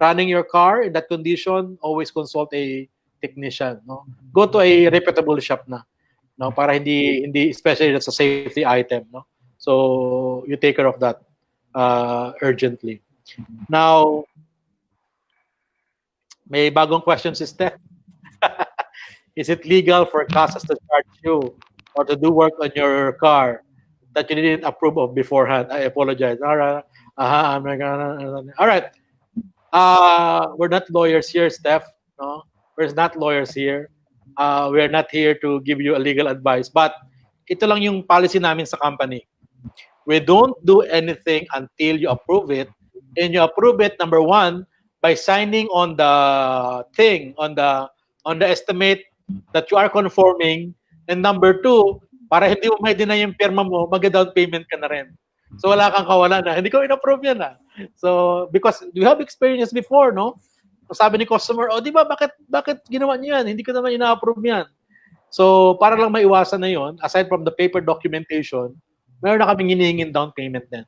running your car in that condition, always consult a technician. No, go to a reputable shop na. No, para hindi especially that's a safety item. No, so you take care of that urgently. Now, may bagong question si Steph. Is it legal for CASAs to charge you or to do work on your car that you didn't approve of beforehand? I apologize. All right. All right. We're not lawyers here, Steph. No, we're not lawyers here. We're not here to give you a legal advice. But ito lang yung policy namin sa company. We don't do anything until you approve it. And you approve it, number one, by signing on the thing, on the estimate that you are conforming. And number two, para hindi mo may deny yung pirma mo, mag-down payment ka na rin. So wala kang kawala na. Hindi ko in-approve yan. So, because we have experience before, no? Sabi ni customer, di ba, bakit ginawa niyo yan? Hindi ko naman ina-approve yan. So, para lang maiwasan na yon, aside from the paper documentation, meron na kaming hinihingin down payment din.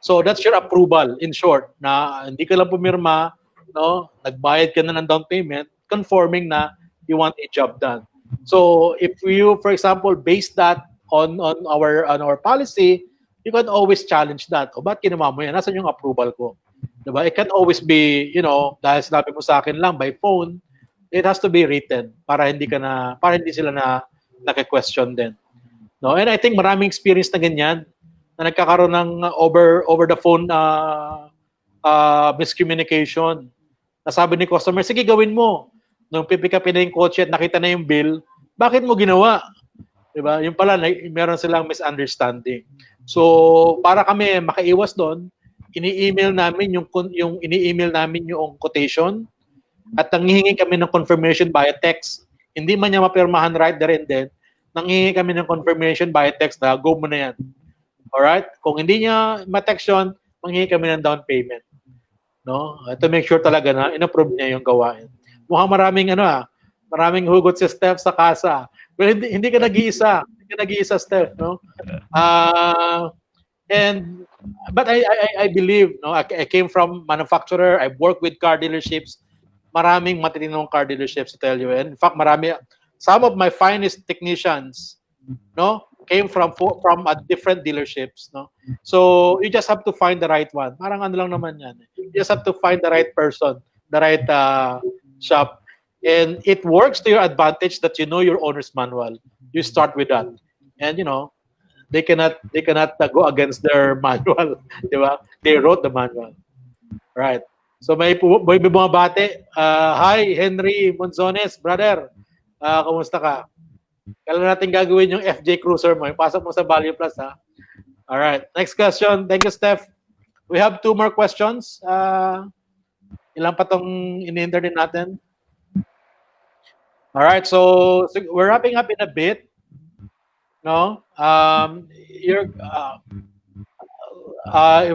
So, that's your approval, in short, na hindi ka lang pumirma, no? Nagbayad ka na ng down payment, conforming na you want a job done. So, if you, for example, base that on our policy, you can always challenge that. O, ba't ginawa mo yan? Nasaan yung approval ko? Diba? It can always be, dahil sinabi mo sa akin lang by phone, it has to be written para hindi sila naka-question din. No? And I think maraming experience na ganyan na nagkakaroon ng over the phone miscommunication. Nasabi ni customer, sige gawin mo. Nung pipick upin na yung kotse at nakita na yung bill, bakit mo ginawa? Diba? Yung pala, meron silang misunderstanding. So, para kami makaiwas doon, ini-email namin yung quotation at nanghihingi kami ng confirmation via text. Hindi man niya mapirmahan right there and then, nanghihingi kami ng confirmation via text na go mo na yan. Alright? Kung hindi niya ma-text yun, manghihingi kami ng down payment. No? To make sure talaga na in-approve niya yung gawain. Mukhang maraming hugot si Steph sa kasa. Well, hindi ka nag-iisa. Hindi ka nag-iisa, Steph, no? But I believe, no, I came from manufacturer, I worked with car dealerships. Maraming matitinong car dealerships to tell you. And in fact, some of my finest technicians, no, came from different dealerships, no. So you just have to find the right one. Parang ano lang naman yan. You just have to find the right person, the right shop, and it works to your advantage that you know your owner's manual. You start with that, and they cannot go against their manual, di ba? They wrote the manual, right? So may bumabate. Hi, Henry Monzones, brother. Kumusta ka? Kailan natin gagawin yung FJ Cruiser mo? Pasok mo sa ValuePlus, ha? All right. Next question. Thank you, Steph. We have 2 more questions. Ilan pa tong ini-enter din natin? All right. So we're wrapping up in a bit. No? We're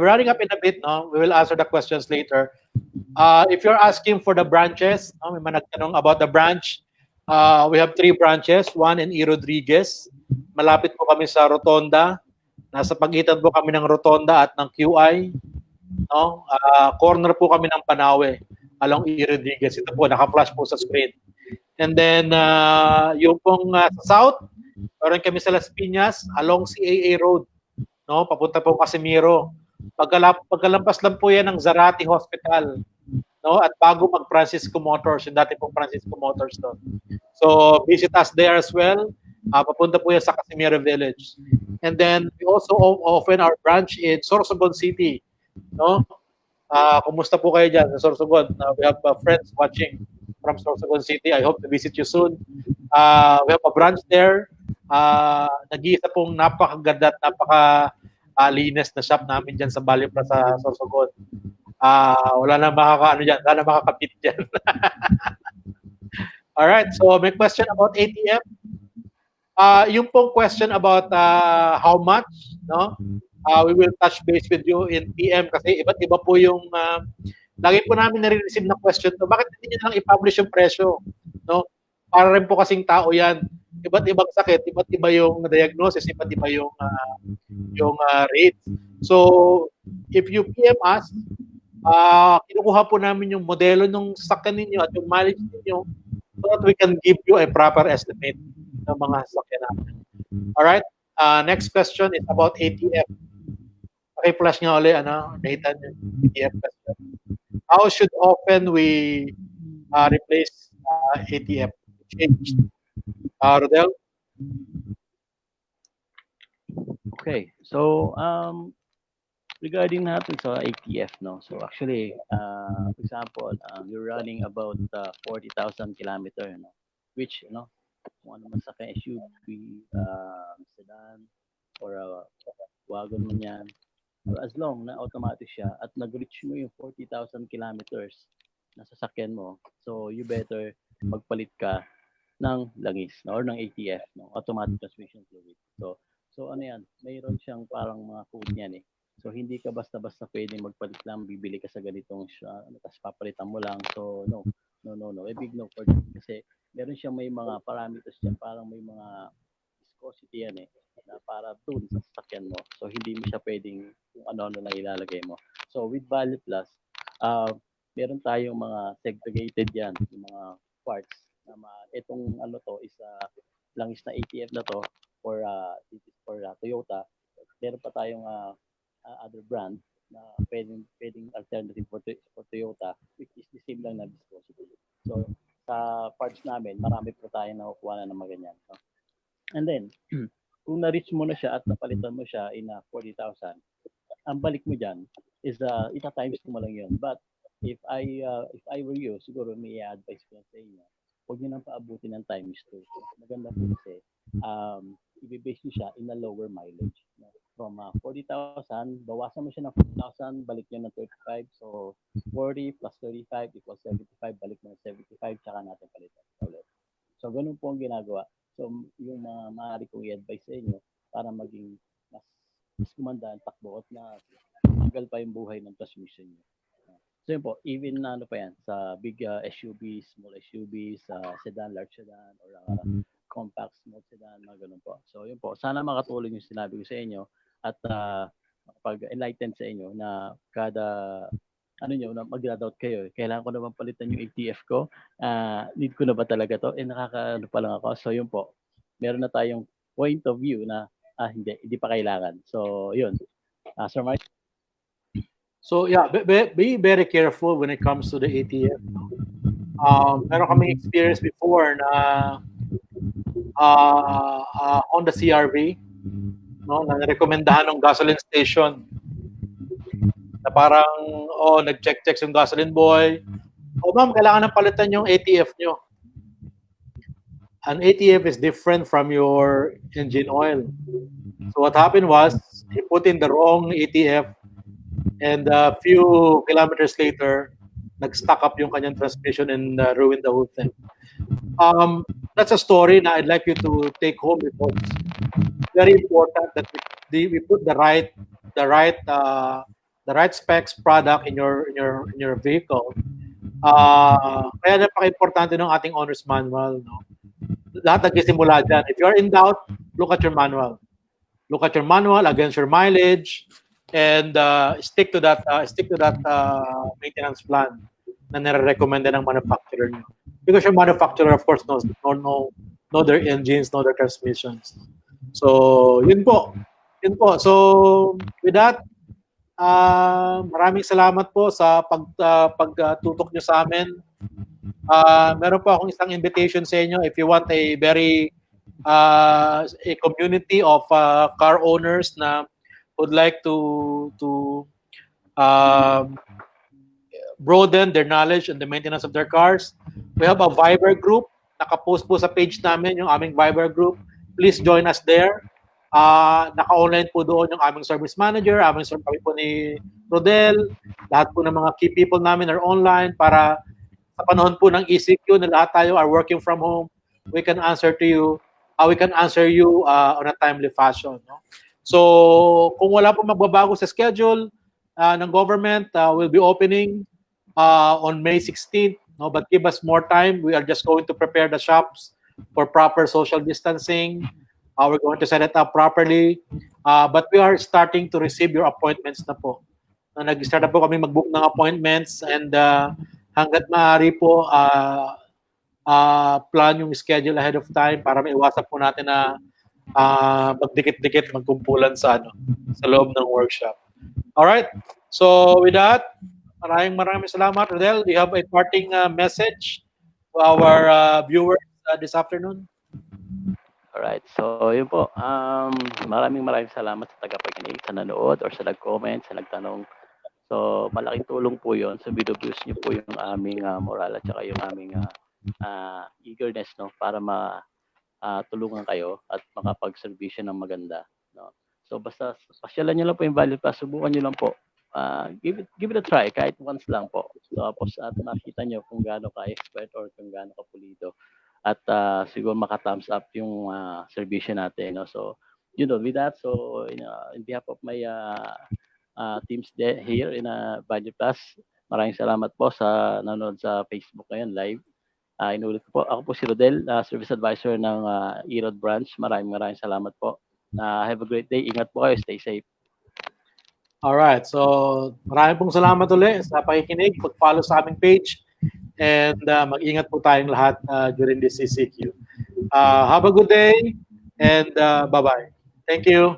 running up in a bit. No? We will answer the questions later. If you're asking for the branches, may mga nagtanong about the branch. We have 3 branches, one in E. Rodriguez. Malapit po kami sa Rotonda. Nasa pagitan po kami ng Rotonda at ng QI. No? Corner po kami ng Panawe along E. Rodriguez. Ito po, naka-flash po sa screen. And then, yung pong south, meron kami sa Las Piñas along CAA Road. No? Papunta po Casimiro. Pagkalampas lang po yan ng Zarate Hospital. No, at bago mag Francisco Motors, yung dati pong Francisco Motors doon. So visit us there as well. Papunta po yan sa Casimiro Village. And then we also open our branch in Sorsogon City. No? Kumusta po kayo dyan sa Sorsogon? We have friends watching from Sorsogon City. I hope to visit you soon. We have a branch there. Nag-iisa pong napakaganda at napaka-linis na shop namin dyan sa ValuePlus sa Sorsogon. Wala na wala na makakapit dyan. Alright, so may question about ATM. Yung pong question about how much, no? We will touch base with you in PM kasi iba't iba po yung lagi po namin nare-receive na question to. Bakit hindi niyo lang i-publish yung presyo, no? Para rin po kasing tao yan. Iba't ibang sakit, iba't iba yung diagnosis, iba't iba yung rate. So, if you PM us, kinukuha po namin yung modelo ng sasakyan ninyo at yung mileage ninyo so that we can give you a proper estimate ng mga sasakyan natin. Alright? Next question is about ATF. Okay-flash nga ulit, Nathan, yung ATF question. How should often we replace ATF? Changed. Rodel? Okay. So, regarding natin sa ATF, no? So actually, for example, you're running about 40,000 kilometer, no? Which, kung ano man sa SUV, sedan, or wagon man yan, as long na automatic siya at nag-reach mo yung 40,000 kilometers na sasakyan mo, so you better magpalit ka ng langis, no? Or ng ATF, no? Automatic transmission fluid. So ano yan, mayroon siyang parang mga code niyan eh. So hindi ka basta-basta pwedeng magpalit lang, bibili ka sa ganitong tapos papalitan mo lang. So no. No, no, no. A big no for that. Kasi meron siyang may mga parameters diyan, parang may mga viscosity yan eh, na para dun sa sasakyan mo. So, hindi mo siya pwedeng kung ano-ano lang ilalagay mo. So, with Value Plus, uh, meron tayong mga segregated yan, yung mga parts na itong ano to is langis na ATF na to for this is for Toyota. Meron pa tayong other brand na pwedeng alternative for Toyota, which is the same lang na viscosity. So, sa parts namin, marami po tayong nakukuha na ng mga ganyan. No? And then, kung na-reach mo na siya at napalitan mo siya in 40,000, ang balik mo dyan is ita-times ko mo lang yun. But if I were you, siguro may i-advise ko lang sa inyo, huwag nyo nang paabutin ng times 2. Maganda po kasi i-base nyo siya in a lower mileage. No? From 40,000, bawasan mo siya ng 40,000, balik nyo ng 35. So, 40 plus 35 equals 75, balik mo ng 75, tsaka natin palitan ulit. So, ganun po ang ginagawa. So, yung mga maaari kong i-advise sa inyo para maging mas gumanda ang takbo at na tagal pa yung buhay ng transmission nyo. So yun po, even ano pa yan, sa big SUVs, small SUVs, sedan, large sedan, or compact, small sedan, mga ganun po. So yun po, sana makatulong yung sinabi ko sa inyo at makapag-enlighten sa inyo na kada ano nyo, na mag-doubt kayo, kailangan ko naman palitan yung ATF ko, need ko na ba talaga to? Nakakaano pa lang ako. So yun po, meron na tayong point of view na hindi pa kailangan. So yun, Sir Mark. So yeah, be very careful when it comes to the ATF. Meron kaming experience before na on the CRV, no, na rekomendahan ng gasoline station na parang nag-check yung gasoline boy. Ma'am, kailangan ng palitan yung ATF nyo. An ATF is different from your engine oil. So what happened was he put in the wrong ATF, and a few kilometers later, nag-stack up yung kanyang transmission and ruined the whole thing. That's a story na I'd like you to take home because it's very important that we put the right specs product in your vehicle. Kaya napaka-importante ng ating owner's manual. No? Lahat nagsisimula dyan. If you're in doubt, look at your manual. Look at your manual against your mileage, and stick to that maintenance plan na nire-recommend ng manufacturer nyo. Because your manufacturer, of course, know their engines, know their transmissions. So, yun po. So, with that, maraming salamat po sa pagtutok nyo sa amin. Meron po akong isang invitation sa inyo if you want a very a community of car owners na would like to broaden their knowledge on the maintenance of their cars. We have a Viber group. Nakapost po sa page namin yung aming Viber group. Please join us there. Naka-online po doon yung aming service manager, kami po ni Rodel, lahat po ng mga key people namin are online para sa panahon po ng ECQ na lahat tayo are working from home, we can answer you on a timely fashion. No? So, kung wala po magbabago sa schedule ng government, we'll be opening on May 16th. No? But give us more time. We are just going to prepare the shops for proper social distancing. We're going to set it up properly. But we are starting to receive your appointments na po. Nag-start na po kami mag-book ng appointments, and hanggat maaari po, plan yung schedule ahead of time para maiwasan po natin na magdikit-dikit, magkumpulan sa loob ng workshop. Alright, so with that, maraming salamat. Rodel, do you have a parting message to our viewers this afternoon? Alright, so yun po. Maraming salamat sa tagapakinig, sa nanood, or sa nag-comment, sa nagtanong. So, malaking tulong po yun. So, binuboost niyo po yung aming moral at saka yung aming eagerness, no, para tulungan kayo at makapag-servisyo ng maganda. No? So, basta pasyalan niyo lang po yung ValuePlus, subukan niyo lang po. Give it a try, kahit once lang po. So, tapos at makita niyo kung gaano ka-expert or kung gaano ka-pulido. At siguro maka-thumbs up yung servisyo natin. No? So, with that, so in behalf of my teams here in ValuePlus, Maraming salamat po sa nanonood sa Facebook ngayon live. Inulit ko po, ako po si Rodel, Service Advisor ng Erod Branch. Maraming salamat po. Have a great day. Ingat po kayo. Stay safe. Alright, so maraming pong salamat ulit sa pakikinig, pag-follow sa aming page, and mag-ingat po tayong lahat during this CCQ. Have a good day, and bye-bye. Thank you.